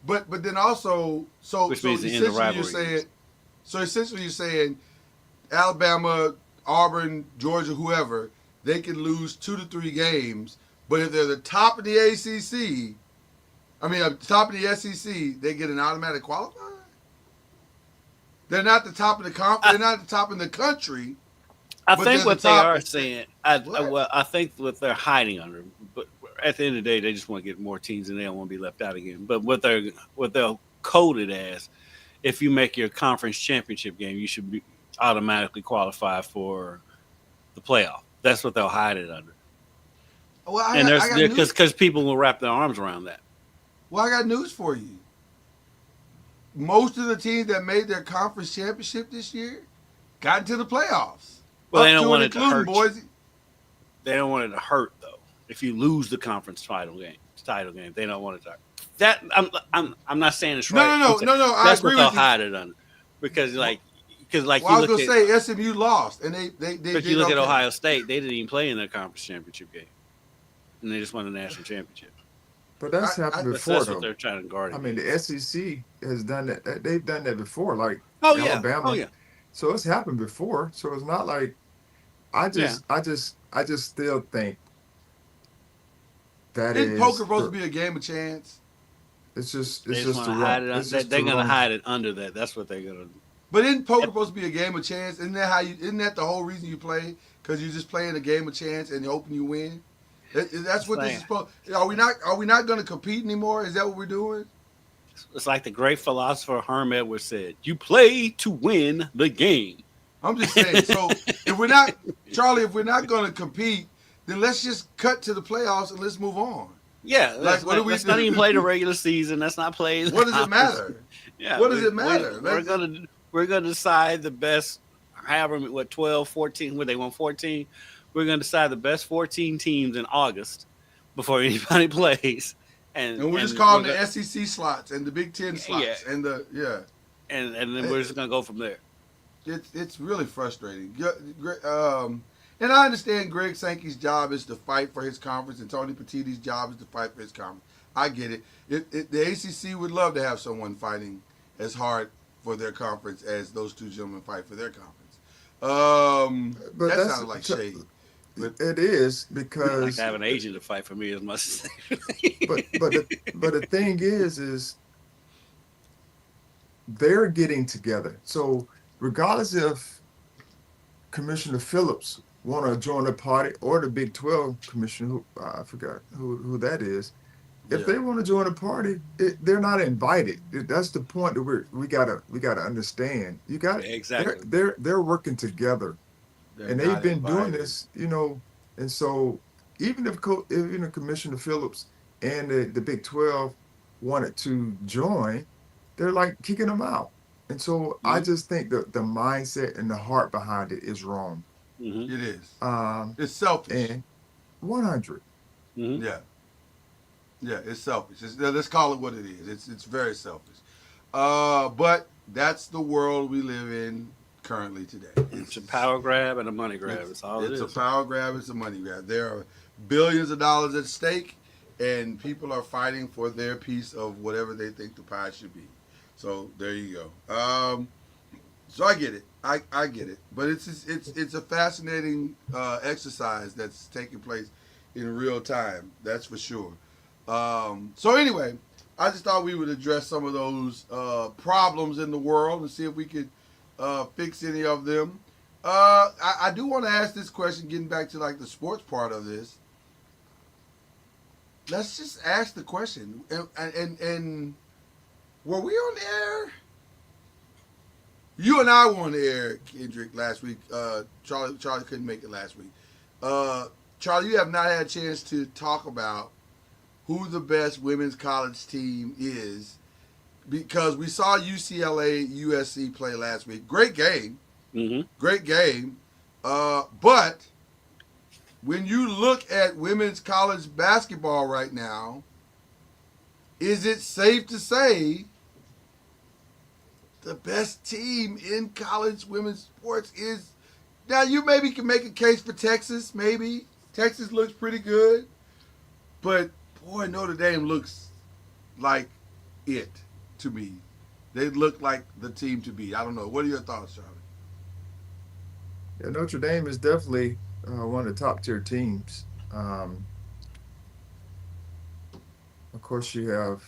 yeah. But then also, Which means the end of essentially rivalry. essentially you're saying Alabama, Auburn, Georgia, whoever, they can lose 2 to 3 games, but if they're the top of the ACC, top of the SEC, they get an automatic qualifier. They're not the top of the conference. They're not the top in the country. I But think they're what the they top- are saying, I think what they're hiding under, but at the end of the day, they just want to get more teams and they don't want to be left out again. But what they'll code it as, if you make your conference championship game, you should be automatically qualified for the playoff. That's what they'll hide it under. Well, And I got news. because people will wrap their arms around that. Well, I got news for you. Most of the teams that made their conference championship this year got into the playoffs. Well, they Up don't to want and it to including hurt. Boise. They don't want it to hurt though. If you lose the conference title game, they don't want it to hurt. That I'm not saying it's right. No. I That's agree what they'll with you. hide it under, because Well, I you was look gonna at say SMU lost, and they but did you look at okay. Ohio State, they didn't even play in their conference championship game, and they just won the national championship. But that's happened That's before, what though. they're trying to guard. I mean, the SEC has done that. They've done that before, like oh yeah, Alabama. oh yeah. So it's happened before. So it's not like I just still think that Isn't is poker supposed to be a game of chance? It's just They it's just just want the to hide wrong. it. It's just They're the going to wrong- hide it under that. That's what they're going to do. But isn't poker supposed to be a game of chance? Isn't that the whole reason you play? Because you're just playing a game of chance and hoping you win. That's what this is supposed. Are we not going to compete anymore? Is that what we're doing? It's like the great philosopher Herm Edwards said: "You play to win the game." I'm just saying. So if we're not, Charlie, if we're not going to compete, then let's just cut to the playoffs and let's move on. Yeah, Like, what do we let's do? not even play the regular season. Let's not play. What does it matter? Yeah, What does it matter? We're gonna decide the best. However, 12, 14. Where they won 14. We're gonna decide the best 14 teams in August before anybody plays. And we're just calling the SEC slots and the Big Ten slots Yeah. and and then we're just gonna go from there. It's really frustrating. And I understand Greg Sankey's job is to fight for his conference, and Tony Petitti's job is to fight for his conference. I get it. The ACC would love to have someone fighting as hard for their conference as those two gentlemen fight for their conference. But That that's- sounded like shade. It is I like because to have an agent to fight for me as much as but the thing is they're getting together. So regardless if Commissioner Phillips want to join the party or the Big 12 commissioner, who I forgot who that is, if they want to join the party, they're not invited. That's the point that we gotta understand. You got Exactly. They're working together. They're And they've not been doing invited. this, and so even if Commissioner Phillips and the Big 12 wanted to join, they're like kicking them out. And so I just think that the mindset and the heart behind it is wrong. Mhm. It is. Um, It's selfish. and 100. Mhm. Yeah, it's selfish. Let's call it what it is. It's very selfish. But that's the world we live in currently today. It's a power grab and a money grab. It's all it It's is. a power grab. It's a money grab. There are billions of dollars at stake, and people are fighting for their piece of whatever they think the pie should be. So there you go. So I get it. I get it. But it's a fascinating exercise that's taking place in real time. That's for sure. So anyway, I just thought we would address some of those problems in the world and see if we could fix any of them. I do want to ask this question, getting back to like the sports part of this. Let's just ask the question. And were we on the air You and I were on the air, Kendrick, last week. Charlie couldn't make it last week. Charlie, you have not had a chance to talk about who the best women's college team is, because we saw UCLA USC play last week. Great game. Mm-hmm. Great game. But when you look at women's college basketball right now, is it safe to say the best team in college women's sports is? Now, you maybe can make a case for Texas, maybe. Texas looks pretty good. But, boy, Notre Dame looks like it to me. They look like the team to beat. I don't know. What are your thoughts, Charlie? Yeah, Notre Dame is definitely one of the top tier teams. Of course, you have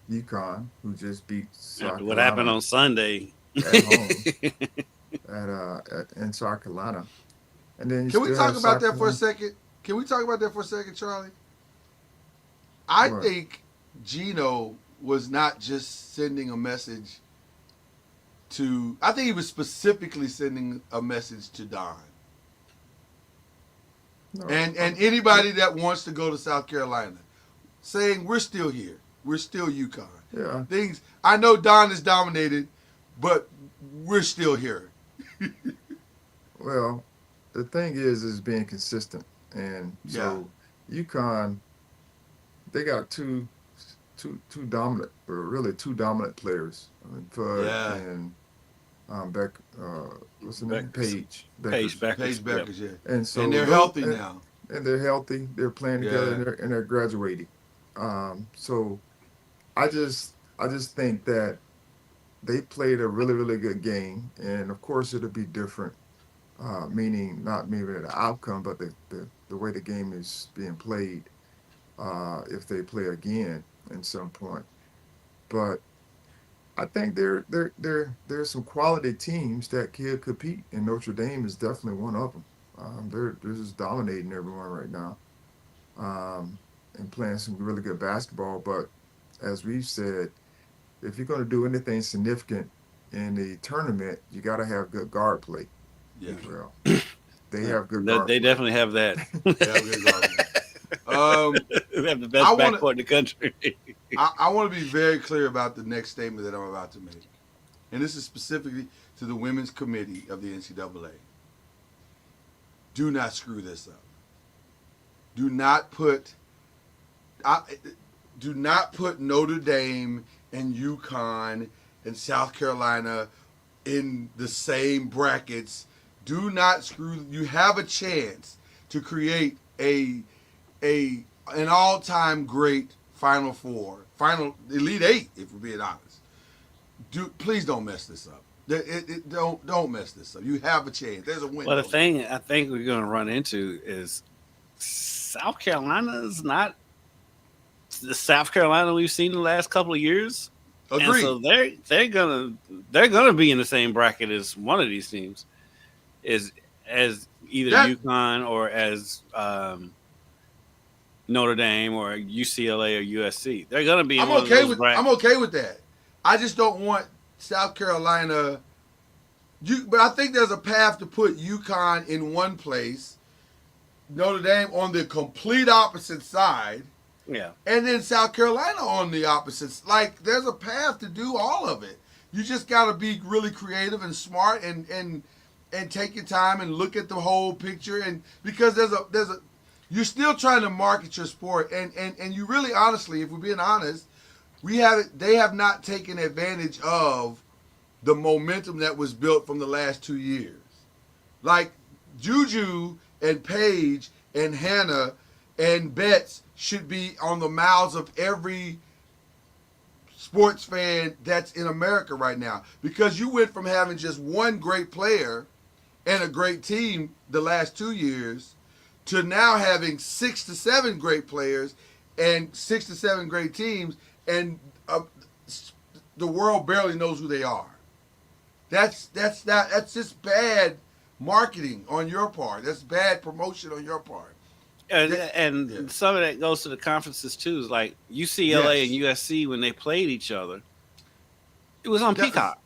UConn, who just beat South After what happened on Sunday. at home in South Carolina. And then Can we talk about that for a second? Can we talk about that for a second, Charlie? I What? think Gino was not just sending a message to, I think he was specifically sending a message to Don. No, And anybody that wants to go to South Carolina, saying we're still here. We're still UConn. yeah, Things, I know Don is dominated, but we're still here. well, the thing is being consistent, and so UConn, they got two dominant, or really two dominant players. I mean, Fudd Yeah. and Beck. What's the name? Beckers. Paige. Paige Beckers. Paige Beckers, yeah. And so And they're those- healthy and- now. and they're healthy. They're playing together, Yeah. and they're graduating. So I just think that they played a really, really good game, and of course it'll be different. Meaning not maybe the outcome, but the way the game is being played. If they play again at some point, but I think there's some quality teams that could compete, and Notre Dame is definitely one of them. They're just dominating everyone right now, and playing some really good basketball. But as we've said, if you're going to do anything significant in the tournament, you got to have good guard play. Yeah. Well, they have good guard They play. definitely have that. Yeah, good guard. They have the best I wanna- backcourt in the country. I want to be very clear about the next statement that I'm about to make. And this is specifically to the Women's Committee of the NCAA. Do not screw this up. Do not put Notre Dame and UConn and South Carolina in the same brackets. Do not screw. You have a chance to create an all-time great Final Four, Final Elite Eight, if we're being honest. Please don't mess this up. Don't mess this up. You have a chance. There's a window. Well, the thing I think we're going to run into is South Carolina is not the South Carolina we've seen the last couple of years. Agreed. And so they're gonna be in the same bracket as one of these teams, as either UConn or as Notre Dame or UCLA or USC. They're gonna be. I'm okay with that. I just don't want South Carolina. But I think there's a path to put UConn in one place, Notre Dame on the complete opposite side. Yeah. And then South Carolina on the opposites. Like, there's a path to do all of it. You just got to be really creative and smart and take your time and look at the whole picture. And because you're still trying to market your sport. And you really, honestly, if we're being honest, they have not taken advantage of the momentum that was built from the last 2 years. Like, Juju and Paige and Hannah and Betts should be on the mouths of every sports fan that's in America right now, because you went from having just one great player and a great team the last 2 years to now having 6 to 7 great players and 6 to 7 great teams, and the world barely knows who they are. That's just bad marketing on your part. That's bad promotion on your part. And some of that goes to the conferences too. Is like UCLA and USC when they played each other. It was on Peacock.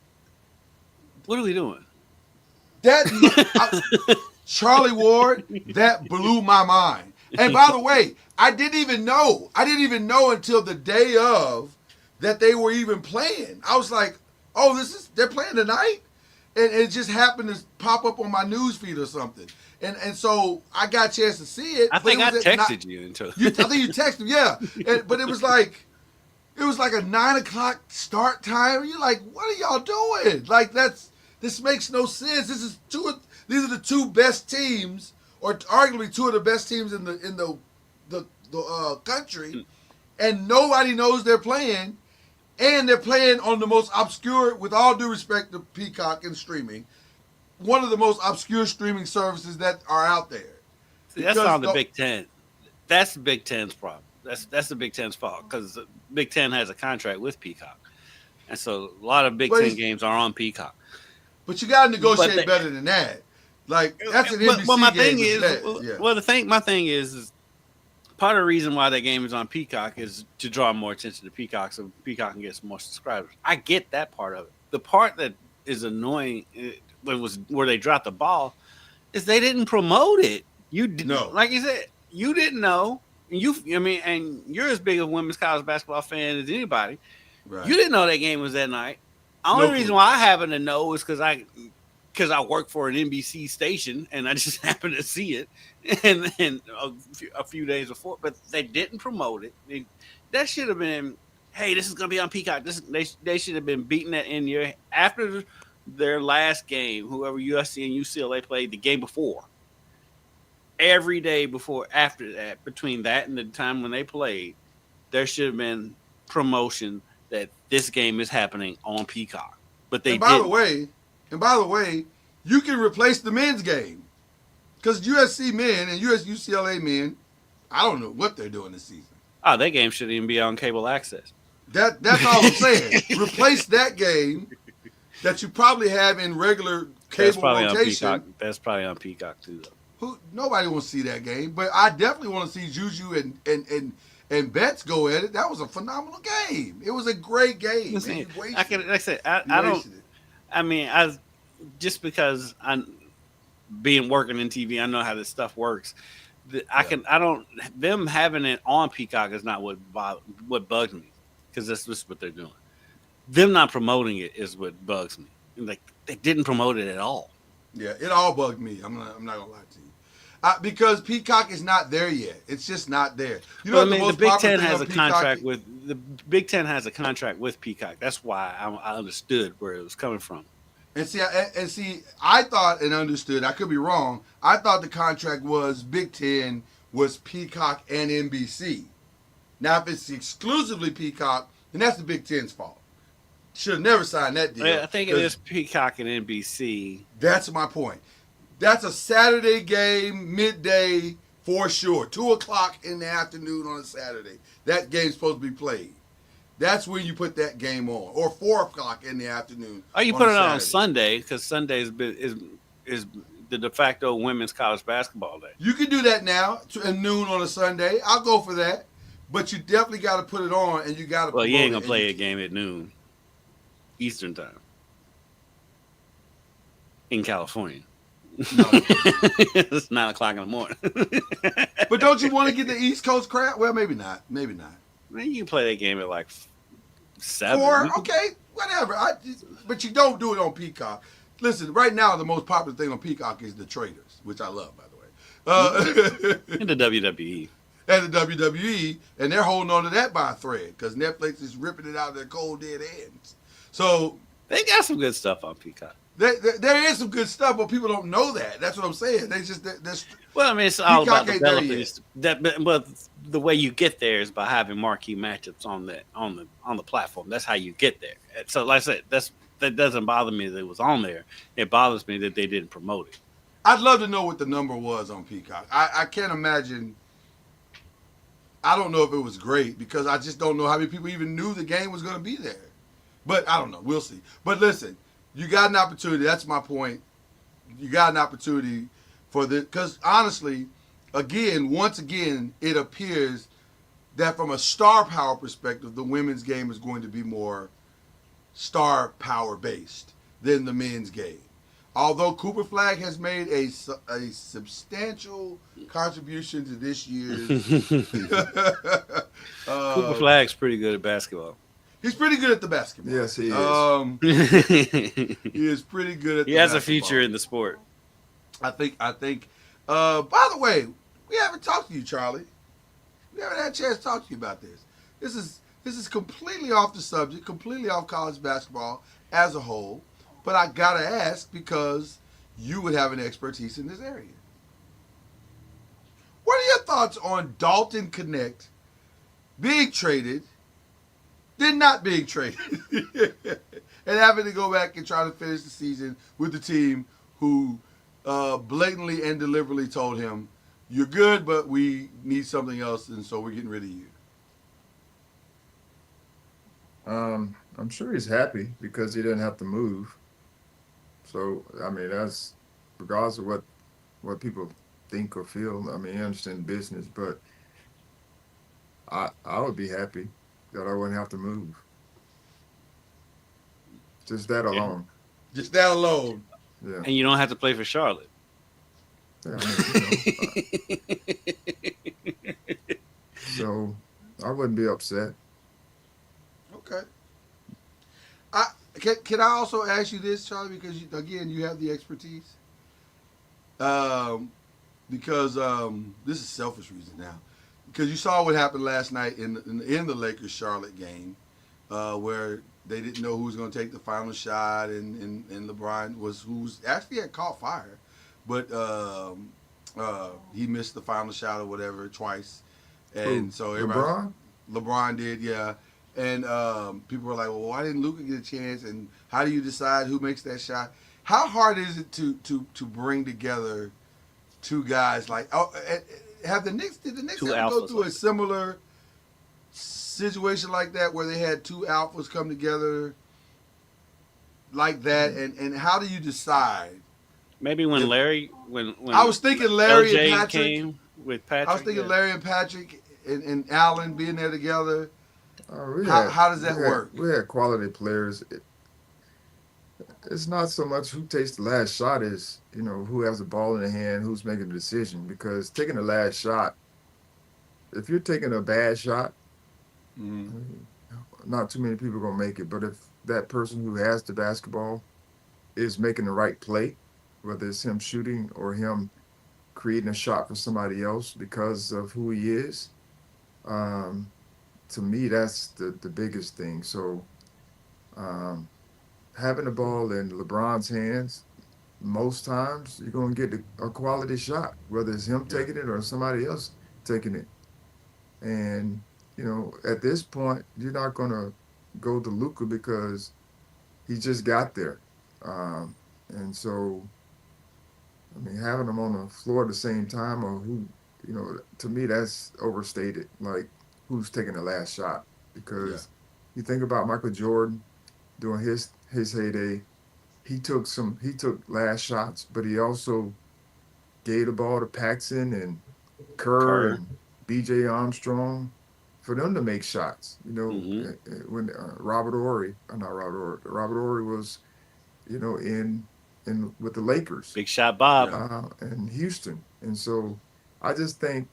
What are we doing? Charlie Ward, that blew my mind. And by the way, I didn't even know until the day of that they were even playing. I was like, oh, they're playing tonight? And it just happened to pop up on my news feed or something. And so I got a chance to see it. I think I texted you until I think you texted me, yeah. But it was like a 9:00 start time. You're like, what are y'all doing? Like this makes no sense. These are the two best teams, or arguably two of the best teams in the country, and nobody knows they're playing, and they're playing on the most obscure, with all due respect to Peacock and streaming, one of the most obscure streaming services that are out there. See, that's on the Big Ten. That's the Big Ten's problem. That's the Big Ten's fault, because the Big Ten has a contract with Peacock, and so a lot of Big Ten games are on Peacock. But you got to negotiate better than that. Like, that's an NBC my game. My thing is part of the reason why that game is on Peacock is to draw more attention to Peacock, so Peacock can get some more subscribers. I get that part of it. The part that is annoying, was where they dropped the ball, is they didn't promote it. You didn't know. Like you said, you didn't know. And you're as big a women's college basketball fan as anybody. Right. You didn't know that game was that night. The only reason why I happen to know is because I work for an NBC station and I just happened to see it, and a few days before. But they didn't promote it. That should have been, hey, this is going to be on Peacock. They should have been beating that in your after their last game. Whoever USC and UCLA played the game before. Every day before, after that, between that and the time when they played, there should have been promotion that this game is happening on Peacock. But they didn't. And by the way, you can replace the men's game, because USC men and UCLA men, I don't know what they're doing this season. Oh, that game shouldn't even be on cable access. That's all I'm saying. Replace that game that you probably have in regular cable rotation. That's probably on Peacock too, though. Nobody wants to see that game, but I definitely want to see Juju and Betts go at it. That was a phenomenal game. It was a great game. Just because I'm working in TV, I know how this stuff works. Them having it on Peacock is not what bugs me, because that's just what they're doing. Them not promoting it is what bugs me. Like, they didn't promote it at all. Yeah, it all bugged me. I'm not gonna lie to you. Because Peacock is not there yet. It's just not there. You know, the Big Ten has a contract with the Big Ten has a contract with Peacock. That's why I understood where it was coming from. And see, I thought and understood. I could be wrong. I thought the contract was Big Ten was Peacock and NBC. Now, if it's exclusively Peacock, then that's the Big Ten's fault. Should have never signed that deal. I think it is Peacock and NBC. That's my point. That's a Saturday game, midday, for sure. 2:00 in the afternoon on a Saturday. That game's supposed to be played. That's when you put that game on. Or 4:00 in the afternoon. Oh, you put it on Sunday, because Sunday is the de facto women's college basketball day. You can do that now at noon on a Sunday. I'll go for that. But you definitely got to put it on, and you got to. Well, you ain't gonna play a game at noon Eastern time in California. No. It's 9:00 in the morning. But don't you want to get the East Coast crowd? Well, maybe not. Maybe not. Man, you can play that game at like 7. 4, okay, whatever. But you don't do it on Peacock. Listen, right now the most popular thing on Peacock is the Traders, which I love, by the way. And the WWE. And the WWE, and they're holding on to that by a thread, because Netflix is ripping it out of their cold dead hands. So they got some good stuff on Peacock. There is some good stuff, but people don't know that. That's what I'm saying. Well, I mean, it's all about developing but the way you get there is by having marquee matchups on the platform. That's how you get there. So, like I said, that doesn't bother me that it was on there. It bothers me that they didn't promote it. I'd love to know what the number was on Peacock. I can't imagine. I don't know if it was great, because I just don't know how many people even knew the game was going to be there. But I don't know. We'll see. But listen. You got an opportunity. That's my point. You got an opportunity for the, because honestly, once again, it appears that from a star power perspective, the women's game is going to be more star power based. than the men's game. Although Cooper Flag has made a substantial contribution to this year's. Cooper Flag's pretty good at basketball. He's pretty good at the basketball. Yes, he is. He He is pretty good at. has the a future basketball. in the sport. I think. By the way, we haven't talked to you, Charlie. We haven't had a chance to talk to you about this. This is completely off the subject, completely off college basketball as a whole. But I gotta ask because you would have an expertise in this area. What are your thoughts on Dalton Connect being traded, then not being traded, and having to go back and try to finish the season with the team who blatantly and deliberately told him, "You're good, but we need something else, and so we're getting rid of you." I'm sure he's happy because he didn't have to move. So I mean, that's regardless of what people think or feel. I mean, I understand business, but I would be happy that I wouldn't have to move. Just that alone. Just that alone. Yeah. And you don't have to play for Charlotte. Yeah, I mean, so I wouldn't be upset. Okay. Can I also ask you this, Charlie? Because again, you have the expertise. Because this is selfish reason now. Because you saw what happened last night in the Lakers Charlotte game, where they didn't know who was going to take the final shot, and LeBron who's actually had caught fire, but he missed the final shot or whatever twice, and so LeBron did, yeah. And people were like, well, why didn't Luka get a chance? And how do you decide who makes that shot? How hard is it to bring together two guys like? Did the Knicks Two ever go alphas through a similar situation like that where they had two alphas come together like that? And how do you decide? Maybe when Larry, when I was thinking Larry LJ and Patrick came with Patrick. I was thinking Larry and Patrick and Allen being there together. How does that work? We had quality players. It's not so much who takes the last shot as, who has the ball in the hand, who's making the decision. Because taking the last shot, if you're taking a bad shot, not too many people are going to make it. But if that person who has the basketball is making the right play, whether it's him shooting or him creating a shot for somebody else because of who he is, to me, that's the biggest thing. So having the ball in LeBron's hands, most times you're going to get a quality shot, whether it's him taking it or somebody else taking it. And, at this point, you're not going to go to Luka because he just got there. And so, I mean, having them on the floor at the same time or who, to me, that's overstated. Like, who's taking the last shot? Because you think about Michael Jordan during his heyday, he took last shots, but he also gave the ball to Paxson and Kerr and B.J. Armstrong for them to make shots. When Robert Horry was, in with the Lakers, Big Shot Bob, and Houston, and so I just think,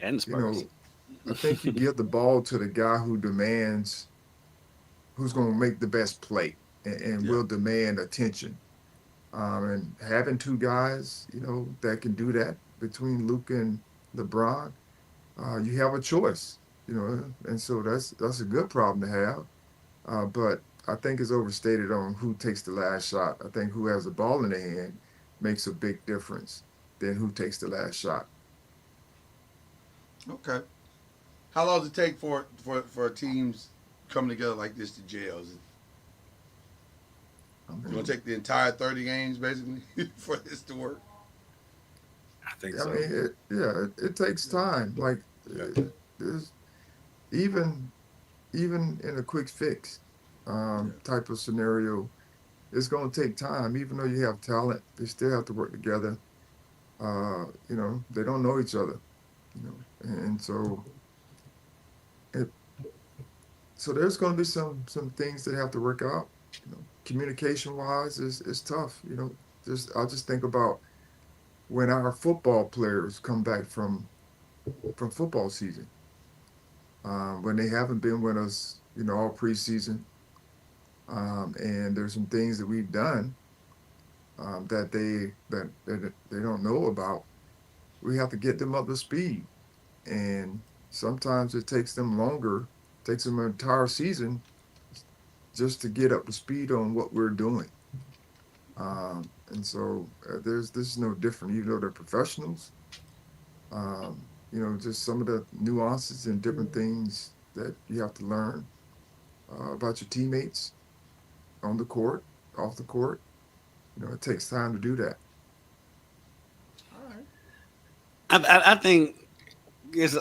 and the Spurs. I think you give the ball to the guy who demands, who's going to make the best play and will demand attention. And having two guys, that can do that between Luka and LeBron, you have a choice, and so that's a good problem to have. But I think it's overstated on who takes the last shot. I think who has the ball in their hand makes a big difference than who takes the last shot. Okay. How long does it take for teams coming together like this to gel? Is it going to take the entire 30 games, basically, for this to work? I think I so. mean, it takes time. Like, there's even in a quick fix type of scenario, it's going to take time. Even though you have talent, they still have to work together. They don't know each other, and so so there's going to be some things that have to work out. communication wise is tough. I'll just think about when our football players come back from football season, when they haven't been with us, all preseason, and there's some things that we've done that they don't know about. We have to get them up to speed, and sometimes it takes them longer, takes them an entire season just to get up to speed on what we're doing. And so this is no different. Even though they're professionals, just some of the nuances and different things that you have to learn about your teammates on the court, off the court. It takes time to do that. All right. I think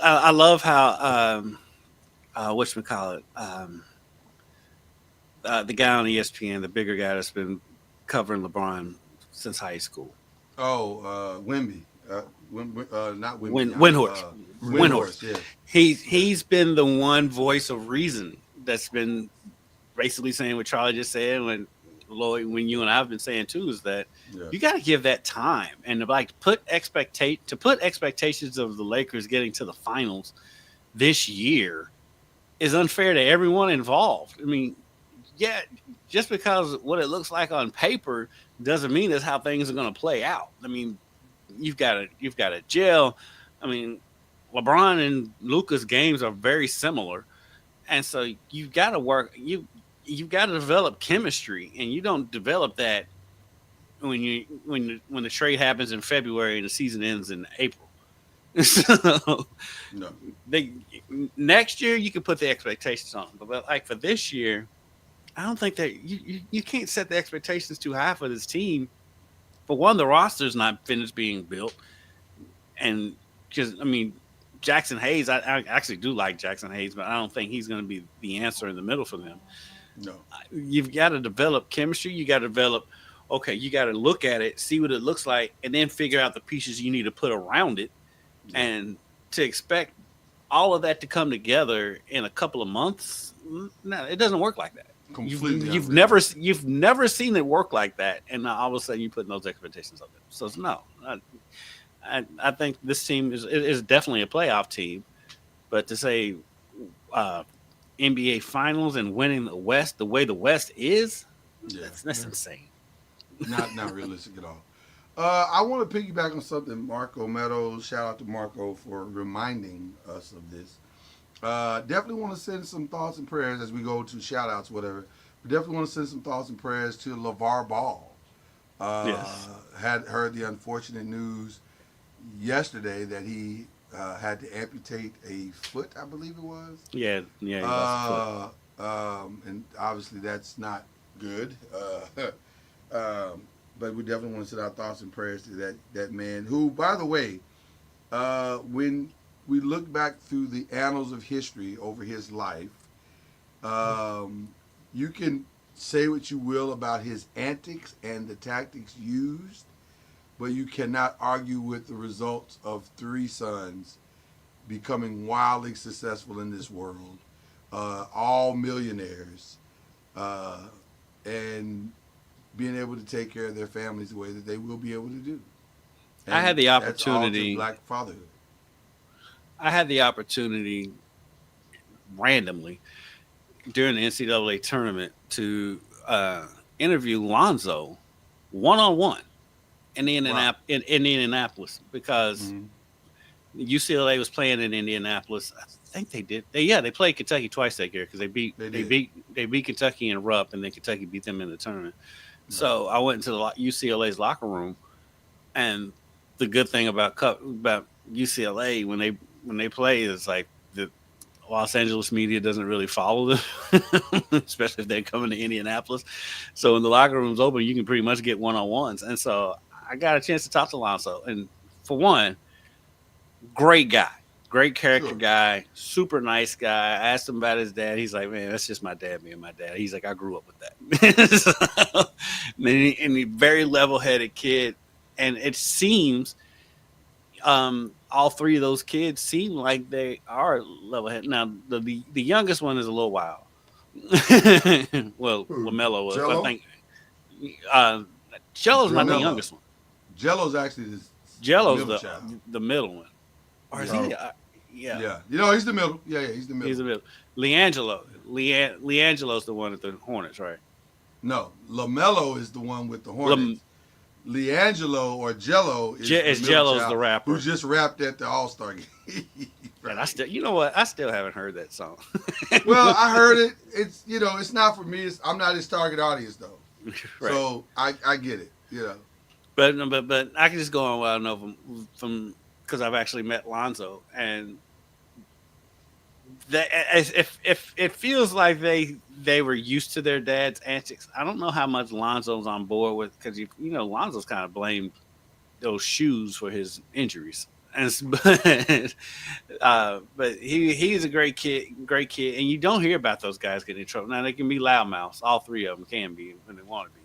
I love how whatchamacallit, the guy on ESPN, the bigger guy that's been covering LeBron since high school. Oh, Wimby. Not Wimby. Windhorst. Windhorst, yeah. He's been the one voice of reason that's been basically saying what Charlie just said, when Lloyd, when you and I have been saying too, is that you got to give that time and like put expectations of the Lakers getting to the finals this year is unfair to everyone involved. I mean, yeah, just because what it looks like on paper doesn't mean that's how things are going to play out. I mean, you've got to gel. I mean, LeBron and Luka's games are very similar, and so you've got to work. You've got to develop chemistry, and you don't develop that when the trade happens in February and the season ends in April. So No. Next year you can put the expectations on, but like for this year, I don't think that you can't set the expectations too high for this team. For one, the roster's not finished being built, and because I mean, Jackson Hayes, I actually do like Jackson Hayes, but I don't think he's going to be the answer in the middle for them. No. You've got to develop chemistry. You got to develop. Okay, you got to look at it, see what it looks like, and then figure out the pieces you need to put around it. And to expect all of that to come together in a couple of months, no, it doesn't work like that. Completely. You've never seen it work like that, and all of a sudden you put those expectations up there. So no, I think this team is definitely a playoff team, but to say NBA Finals and winning the West the way the West is, that's insane. Not realistic at all. I want to piggyback on something Marco Meadows. Shout out to Marco for reminding us of this. Definitely want to send some thoughts and prayers as we go to shout outs, whatever. We definitely want to send some thoughts and prayers to LeVar Ball. Yes. Had heard the unfortunate news yesterday that he had to amputate a foot, I believe it was. Yeah. He lost a foot. And obviously that's not good. But we definitely want to send our thoughts and prayers to that man who, by the way, when we look back through the annals of history over his life, you can say what you will about his antics and the tactics used, but you cannot argue with the results of 3 sons becoming wildly successful in this world, all millionaires, and being able to take care of their families the way that they will be able to do. And I had the that's opportunity. all to Black fatherhood. I had the opportunity randomly during the NCAA tournament to interview Lonzo one-on-one in Indianapolis because UCLA was playing in Indianapolis. I think they did. They played Kentucky twice that year because they beat Kentucky in Rupp, and then Kentucky beat them in the tournament. Right. So I went into the UCLA's locker room, and the good thing about UCLA when they play is like the Los Angeles media doesn't really follow them, especially if they're coming to Indianapolis. So when the locker room's open, you can pretty much get one-on-ones. And so I got a chance to talk to Lonzo. And for one, great guy, great character guy, super nice guy. I asked him about his dad. He's like, man, that's just my dad being my dad. He's like, I grew up with that. And he's very level-headed kid. And it seems all 3 of those kids seem like they are level-headed. Now, the youngest one is a little wild, Well, Who, LaMelo was. Jello? I think Jello's not the Jello. youngest one. Jello's actually the Jello's middle child. the middle one. Or is he? Yeah. Yeah. You know, he's the middle. Yeah, he's the middle. He's the middle. Leangelo's the one at the Hornets, right? No, LaMelo is the one with the Hornets. Leangelo or Jello is the middle Jello's child the rapper. who just rapped at the All-Star game. And I still, you know what? I still haven't heard that song. Well, I heard it. It's it's not for me. I'm not his target audience though. Right. So I get it. But I can just go on what I know from because I've actually met Lonzo, and if it feels like they were used to their dad's antics. I don't know how much Lonzo's on board with, because Lonzo's kind of blamed those shoes for his injuries. But he's a great kid, and you don't hear about those guys getting in trouble. Now they can be loudmouths, all three of them can be when they want to be,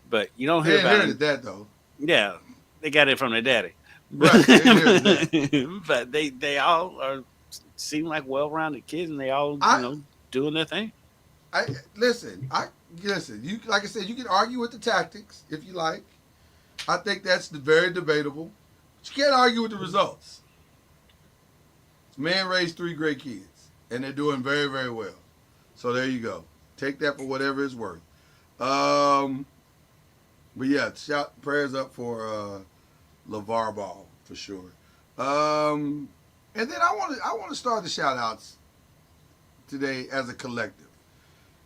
but you don't hear They about inherited that though. Yeah, they got it from their daddy, Right, they inherited but they all seem like well-rounded kids, and they all doing their thing. Listen. You like I said, you can argue with the tactics if you like. I think that's very debatable. But you can't argue with the results. This man raised 3 great kids, and they're doing very, very well. So there you go. Take that for whatever it's worth. But yeah, prayers up for LeVar Ball for sure. And then I want to start the shout outs today as a collective.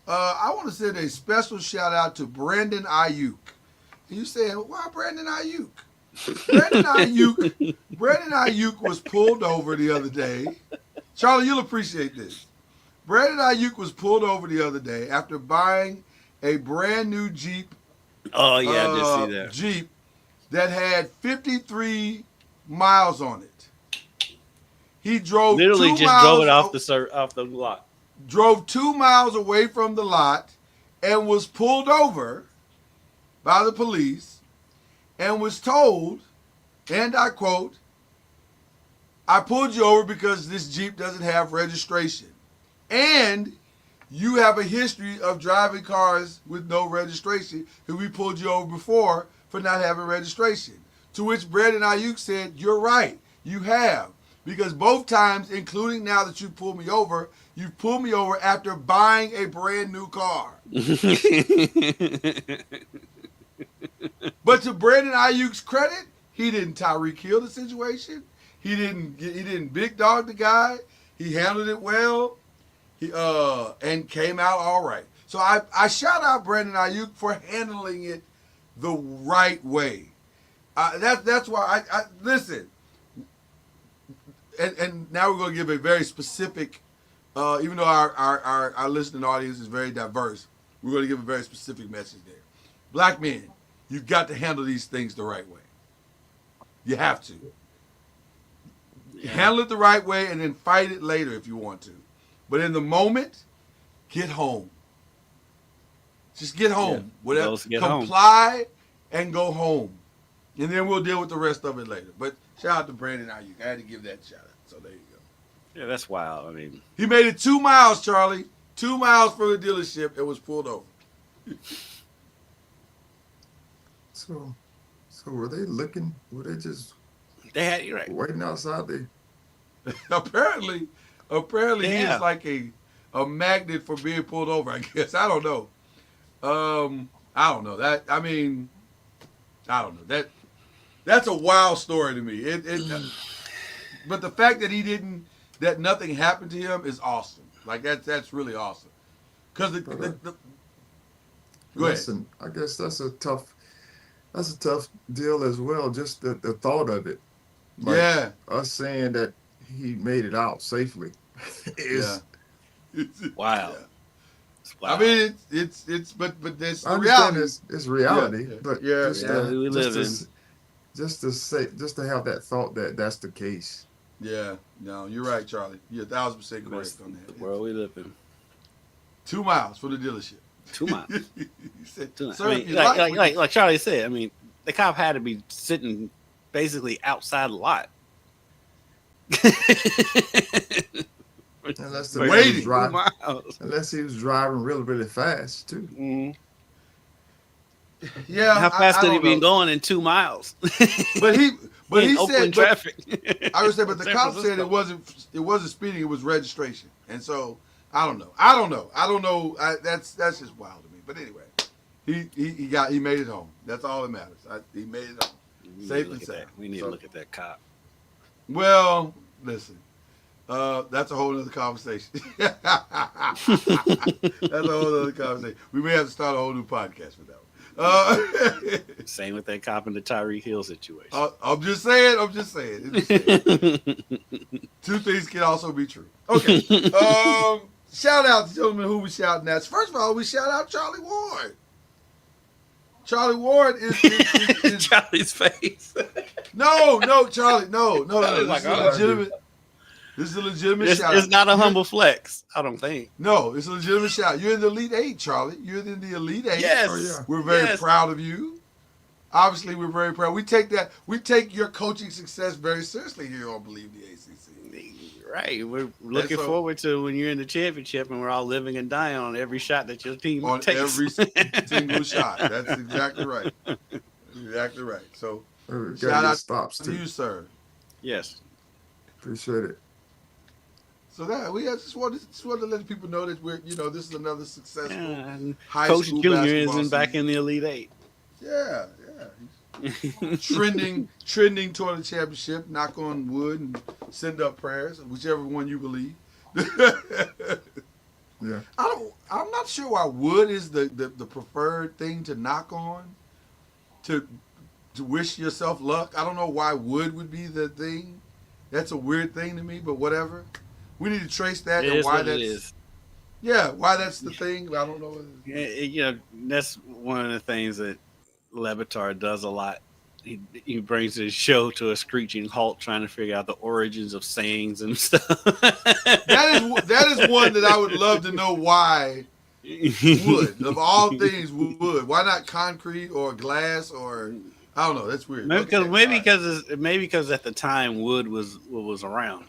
I want to send a special shout out to Brandon Ayuk. And you saying, why Brandon Ayuk? Brandon Ayuk was pulled over the other day. Charlie, you'll appreciate this. Brandon Ayuk was pulled over the other day after buying a brand new Jeep. Oh yeah, I did see that. Jeep that had 53 miles on it. He drove literally 2 just miles drove it off the lot. Drove 2 miles away from the lot and was pulled over by the police and was told, and I quote, "I pulled you over because this Jeep doesn't have registration. And you have a history of driving cars with no registration, because we pulled you over before for not having registration." To which Brandon Ayuk said, "You're right, you have. Because both times, including now that you pulled me over after buying a brand new car." But to Brandon Ayuk's credit, he didn't Tyreek Hill the situation. He didn't big dog the guy. He handled it well. And came out all right. So I shout out Brandon Ayuk for handling it the right way. That's why I listen. And now we're going to give a very specific, even though our listening audience is very diverse, we're going to give a very specific message there. Black men, you've got to handle these things the right way. You have to. Yeah. Handle it the right way and then fight it later if you want to. But in the moment, get home. Just get home. Yeah, comply and go home. And then we'll deal with the rest of it later. But shout out to Brandon Ayuk. I had to give that shout out. So there you go. Yeah, that's wild. I mean, he made it 2 miles, Charlie. 2 miles from the dealership and was pulled over. So were they looking? Were they just? They had you right. Waiting outside. Apparently, he is like a magnet for being pulled over. I guess I don't know. I don't know that. I mean, I don't know that. That's a wild story to me. But the fact that nothing happened to him is awesome. Like that's really awesome. Because go ahead. I guess that's a tough deal as well. Just the thought of it. Like, yeah. Us saying that he made it out safely is wow. Yeah. Wow. I mean, it's but that's the reality. It's reality, yeah. but just to have that thought that that's the case. Yeah, no, you're right, Charlie. You're 1,000% correct on that. The world we live in. 2 miles from the dealership. 2 miles. You said, 2 miles. Sir, I mean, like Charlie said. I mean, the cop had to be sitting basically outside the lot. Unless the But man was waiting. driving, 2 miles. unless he was driving really, really fast too. Mhm. Yeah, How fast I could he don't been know. going in 2 miles? But he in said, Oakland but traffic. I would say, but the San cop said Francisco. it wasn't speeding, it was registration, and so I don't know. That's just wild to me. But anyway, he made it home. That's all that matters. He made it home. We need Safe to and look at sound. that. We need So- to look at that cop. Well, listen, that's a whole other conversation. That's a whole other conversation. We may have to start a whole new podcast for that one. Same with that cop in the Tyreek Hill situation. I'm just saying. Two things can also be true. Okay. Shout out to gentlemen who we shouting at. First of all, we shout out Charlie Ward. Charlie Ward is Charlie's face. no, Charlie, no. Charlie's like, oh. This is a legitimate shout. It's not a humble flex, I don't think. No, it's a legitimate shout. You're in the Elite Eight, Charlie. You're in the Elite Eight. Yes. Oh, yeah. We're very Yes. proud of you. Obviously, we're very proud. We take your coaching success very seriously here on Believe the ACC. Right. We're looking so- forward to when you're in the championship and we're all living and dying on every shot that your team On takes. every single shot. That's exactly right. Exactly right. So, We shout got out your stops to too. you, sir. Yes. Appreciate it. So that we just wanted to let people know that this is another successful Yeah, and high Coach school Junior basketball isn't back season. in the Elite Eight. Yeah. trending toward the championship. Knock on wood and send up prayers, whichever one you believe. Yeah. I'm not sure why wood is the preferred thing to knock on to wish yourself luck. I don't know why wood would be the thing. That's a weird thing to me, but whatever. We need to trace that It and is why what that's it is. yeah, why that's the thing. I don't know. That's one of the things that Levitar does a lot. He brings his show to a screeching halt, trying to figure out the origins of sayings and stuff. That is one that I would love to know why wood of all things wood. Why not concrete or glass or I don't know. That's weird. Maybe Okay, because at the time wood was what was around.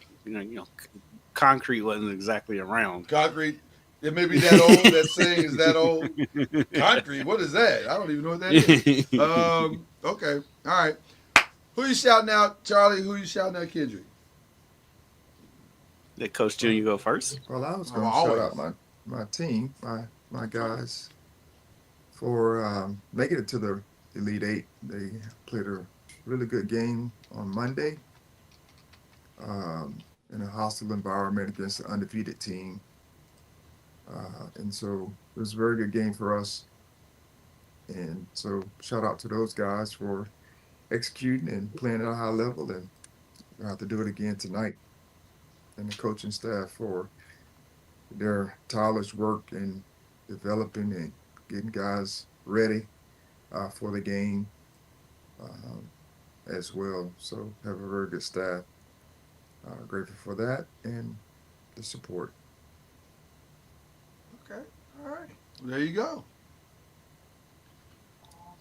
Concrete wasn't exactly around. concrete. It may be that old. That saying is that old. Concrete. What is that? I don't even know what that is. Okay. All right. Who you shouting out, Charlie? Who you shouting out, Kendrick? Let Coach Junior go first. Well, I was going to always. shout out my team, my guys, for making it to the Elite Eight. They played a really good game on Monday in a hostile environment against an undefeated team. And so it was a very good game for us. And so shout out to those guys for executing and playing at a high level. And we'll have to do it again tonight. And the coaching staff for their tireless work in developing and getting guys ready for the game as well. So have a very good staff. Grateful for that and the support. Okay. All right. Well, there you go.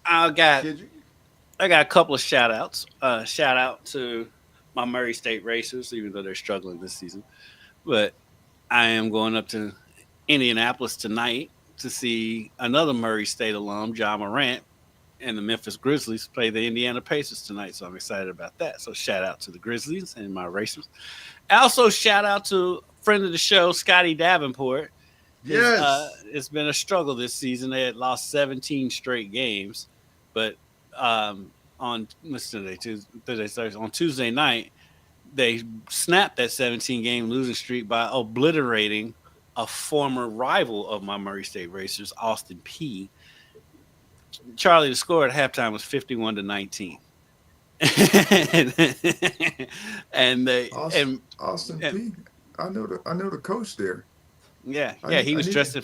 I got Kendrick. a couple of shout outs. Shout out to my Murray State Racers, even though they're struggling this season. But I am going up to Indianapolis tonight to see another Murray State alum, John Morant, and the Memphis Grizzlies play the Indiana Pacers tonight. So I'm excited about that. So shout out to the Grizzlies and my Racers. Also shout out to friend of the show, Scotty Davenport. Yes. It's been a struggle this season. They had lost 17 straight games, but on Tuesday night, they snapped that 17-game losing streak by obliterating a former rival of my Murray State Racers, Austin P. Charlie, the score at halftime was 51-19. and they Austin and- P. I know the coach there. Yeah, I he was need dressed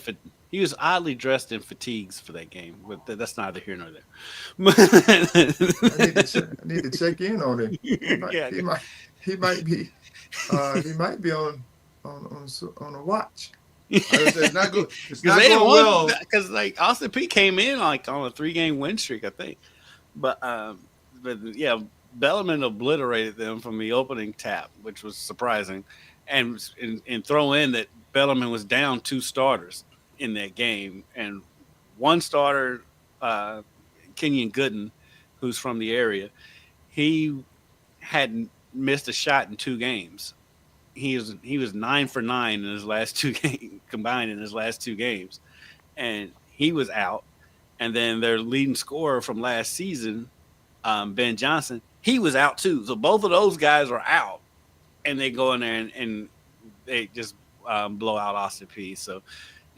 he was oddly dressed in fatigues for that game, but that's neither here nor there. I need to check in on him. He might be on a watch. It's not good. It's not going well. Because like Austin P came in like on a 3-game win streak, I think. But yeah, Bellarmine obliterated them from the opening tap, which was surprising. and throw in that Bellarmine was down 2 starters in that game, and one starter, Kenyon Gooden, who's from the area, he hadn't missed a shot in 2 games. He was 9 for 9 in his last 2 games combined in his last 2 games, and he was out. And then their leading scorer from last season, Ben Johnson, he was out too. So both of those guys are out, and they go in there and they just blow out Austin Peay. So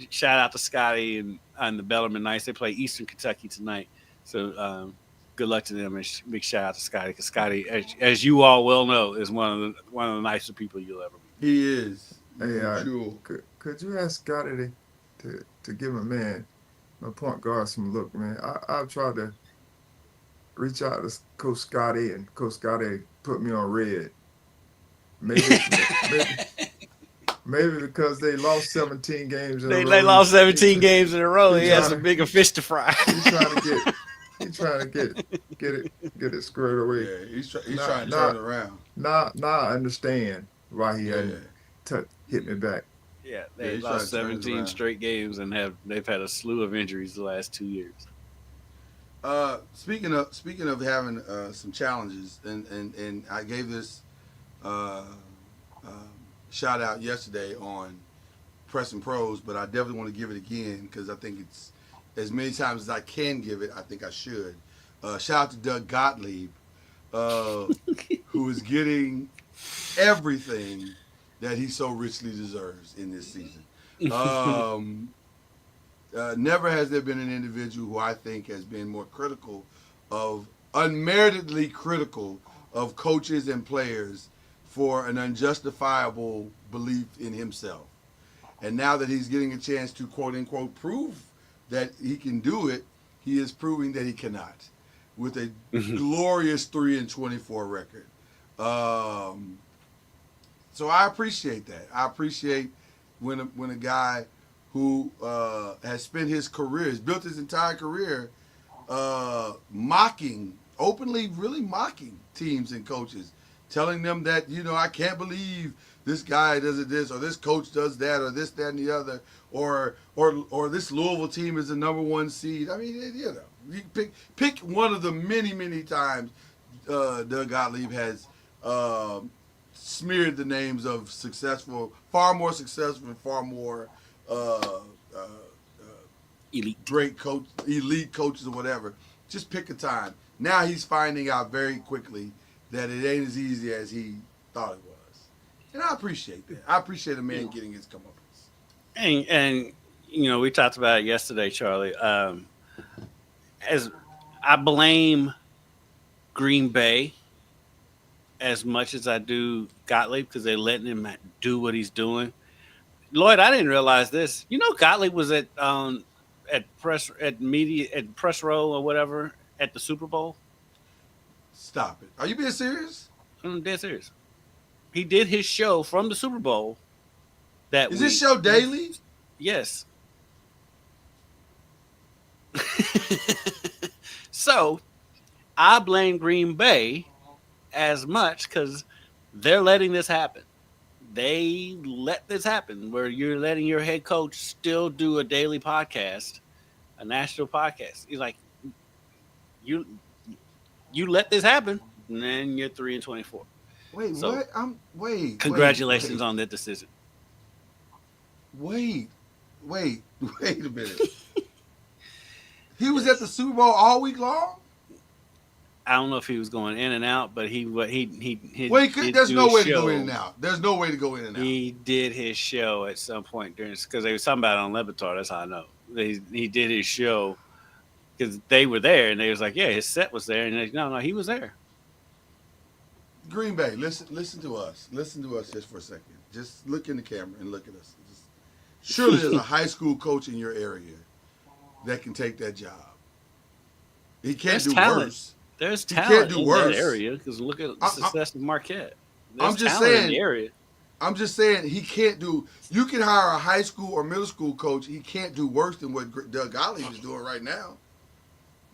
shout out to Scotty and the Bellarmine Knights. They play Eastern Kentucky tonight. So good luck to them, and big shout out to Scotty, because Scotty, as you all well know, is one of the nicer people you'll ever meet. He is. Hey, Sure. could you ask Scotty to give my point guard some look, man? I've tried to reach out to Coach Scotty, and Coach Scotty put me on red. Maybe because they lost 17 games in a row. They lost 17 games in a row. He has some bigger fish to fry. He's trying to get it squared away. Yeah, he's trying to turn it around. Now I understand why he hadn't hit me back. Yeah, they lost 17 straight games, and they've had a slew of injuries the last 2 years. Speaking of having some challenges, and I gave this shout out yesterday on Press and Pros, but I definitely want to give it again because I think it's as many times as I can give it. I think I should. Shout out to Doug Gottlieb, who is getting everything that he so richly deserves in this season. Never has there been an individual who I think has been more unmeritedly critical of coaches and players for an unjustifiable belief in himself. And now that he's getting a chance to, quote unquote, prove that he can do it, he is proving that he cannot with a glorious 3-24 record. So I appreciate that. I appreciate when a guy who has spent his career, has built his entire career openly really mocking teams and coaches, telling them that, I can't believe this guy does this, or this coach does that, or this, that, and the other, or this Louisville team is the number 1 seed. I mean, you pick one of the many, many times Doug Gottlieb has smeared the names of far more successful and far more elite coaches or whatever. Just pick a time. Now he's finding out very quickly that it ain't as easy as he thought it was. And I appreciate that. I appreciate a man getting his comeuppance. And we talked about it yesterday, Charlie. As I blame Green Bay as much as I do Gottlieb, because they're letting him do what he's doing. Lloyd, I didn't realize this. Gottlieb was at press row or whatever at the Super Bowl. Stop it. Are you being serious? I'm dead serious. He did his show from the Super Bowl. Is this show daily? Yes. So I blame Green Bay as much because they're letting this happen. They let this happen where you're letting your head coach still do a daily podcast, a national podcast. He's like, you let this happen, and then you're 3-24. Wait, so, what? Congratulations on that decision. Wait a minute. He was at the Super Bowl all week long? I don't know if he was going in and out, but there's no way to go in and out. There's no way to go in and out. He did his show at some point because they were talking about it on Levitar. That's how I know. He did his show because they were there, and they was like, yeah, his set was there, and no, he was there. Green Bay, listen to us. Listen to us just for a second. Just look in the camera and look at us. Surely there's a high school coach in your area that can take that job. He can't do worse. There's talent in that area because look at the success of Marquette. I'm just saying, in the area. I'm just saying he can't do. You can hire a high school or middle school coach. He can't do worse than what Doug Gottlieb is doing right now.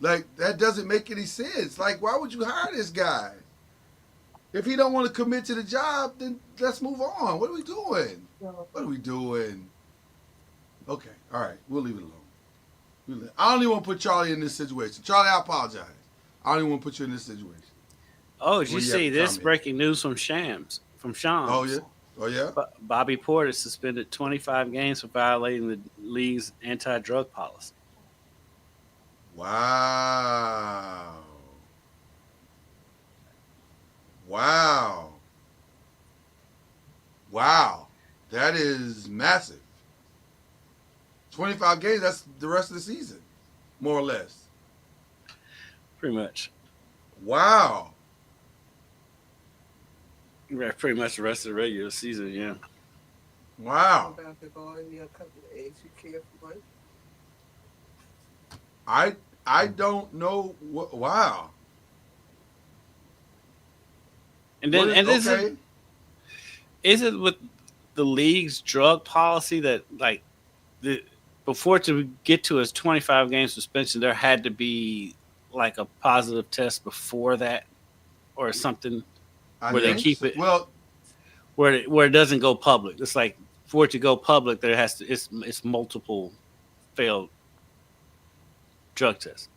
Like, that doesn't make any sense. Like, why would you hire this guy? If he don't want to commit to the job, then let's move on. What are we doing? What are we doing? Okay, all right, we'll leave it alone. I don't even want to put Charlie in this situation. Charlie, I apologize. I don't even want to put you in this situation. Oh, did you What do you see have to this comment? breaking news from Shams? From Shams. Oh, yeah? Oh, yeah? Bobby Porter suspended 25 games for violating the league's anti-drug policy. Wow. Wow. Wow. That is massive. 25 games, that's the rest of the season, more or less. Pretty much. Wow. Yeah, pretty much the rest of the regular season, yeah. Wow. I don't know what. Wow. And then, What and is, this okay. is it with the league's drug policy that, like, before to get to his 25 game suspension, there had to be like a positive test before that, or something where they keep it. Well, where it doesn't go public. It's like for it to go public, there has to it's multiple failed drug tests.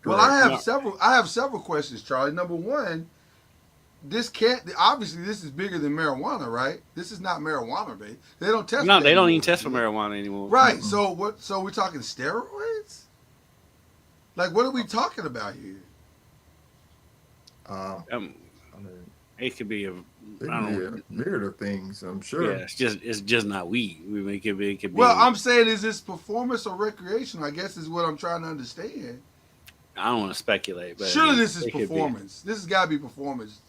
well, I have several questions, Charlie. Number one, this can't. Obviously, this is bigger than marijuana, right? This is not marijuana, babe. They don't test. No, it they don't anymore, even test for do they? marijuana anymore. Right. So what? So we're talking steroids? Like, what are we talking about here? I mean, It could be it I could don't be know. a myriad of things, I'm sure. Yeah, it's just not weed. I mean, it could be. Well, I'm saying, is this performance or recreational? I guess is what I'm trying to understand. I don't want to speculate, but Surely this is it could be. performance. This has got to be performance.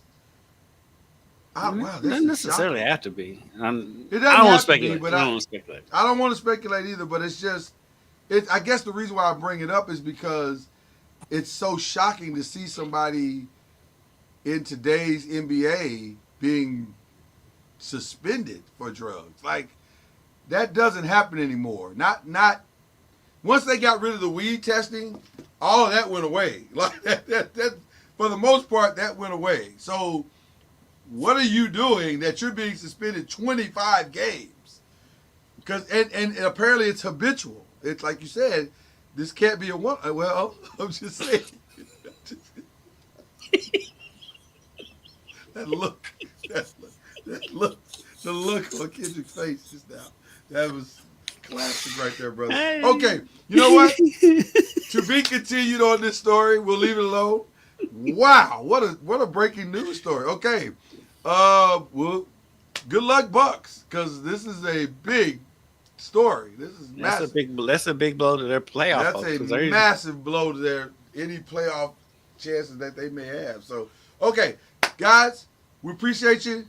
Wow, this Doesn't is necessarily shocking. have to be. It doesn't I don't have want to to be, speculate. but I don't want to speculate. I don't want to speculate either, but it's just, I guess the reason why I bring it up is because it's so shocking to see somebody in today's NBA being suspended for drugs. Like, that doesn't happen anymore. Not once they got rid of the weed testing, all of that went away. Like that for the most part, that went away. So what are you doing that you're being suspended 25 games? Because and apparently it's habitual. It's like you said, this can't be a one. Well, I'm just saying. That look, the look on Kendrick's face just now. That was classic right there, brother. Hey. Okay, you know what? To be continued on this story. We'll leave it alone. Wow, what a breaking news story. Okay, well, good luck, Bucks, because this is a big story. This is massive. That's a big blow to their playoff. That's hopes, a 'cause they're- massive blow to their any playoff chances that they may have. So, okay, guys, we appreciate you.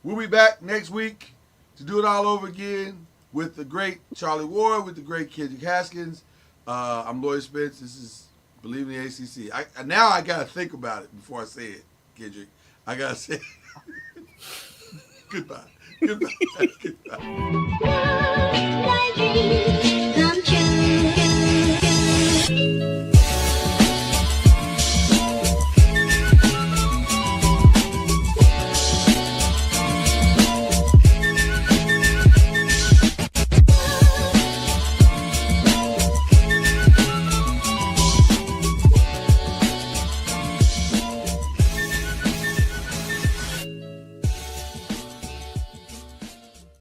We'll be back next week to do it all over again with the great Charlie Ward, with the great Kendrick Haskins. I'm Lloyd Spence. This is Believe in the ACC. Now I got to think about it before I say it, Kendrick. I got to say it. Goodbye. Goodbye. Goodbye. My dreams come true.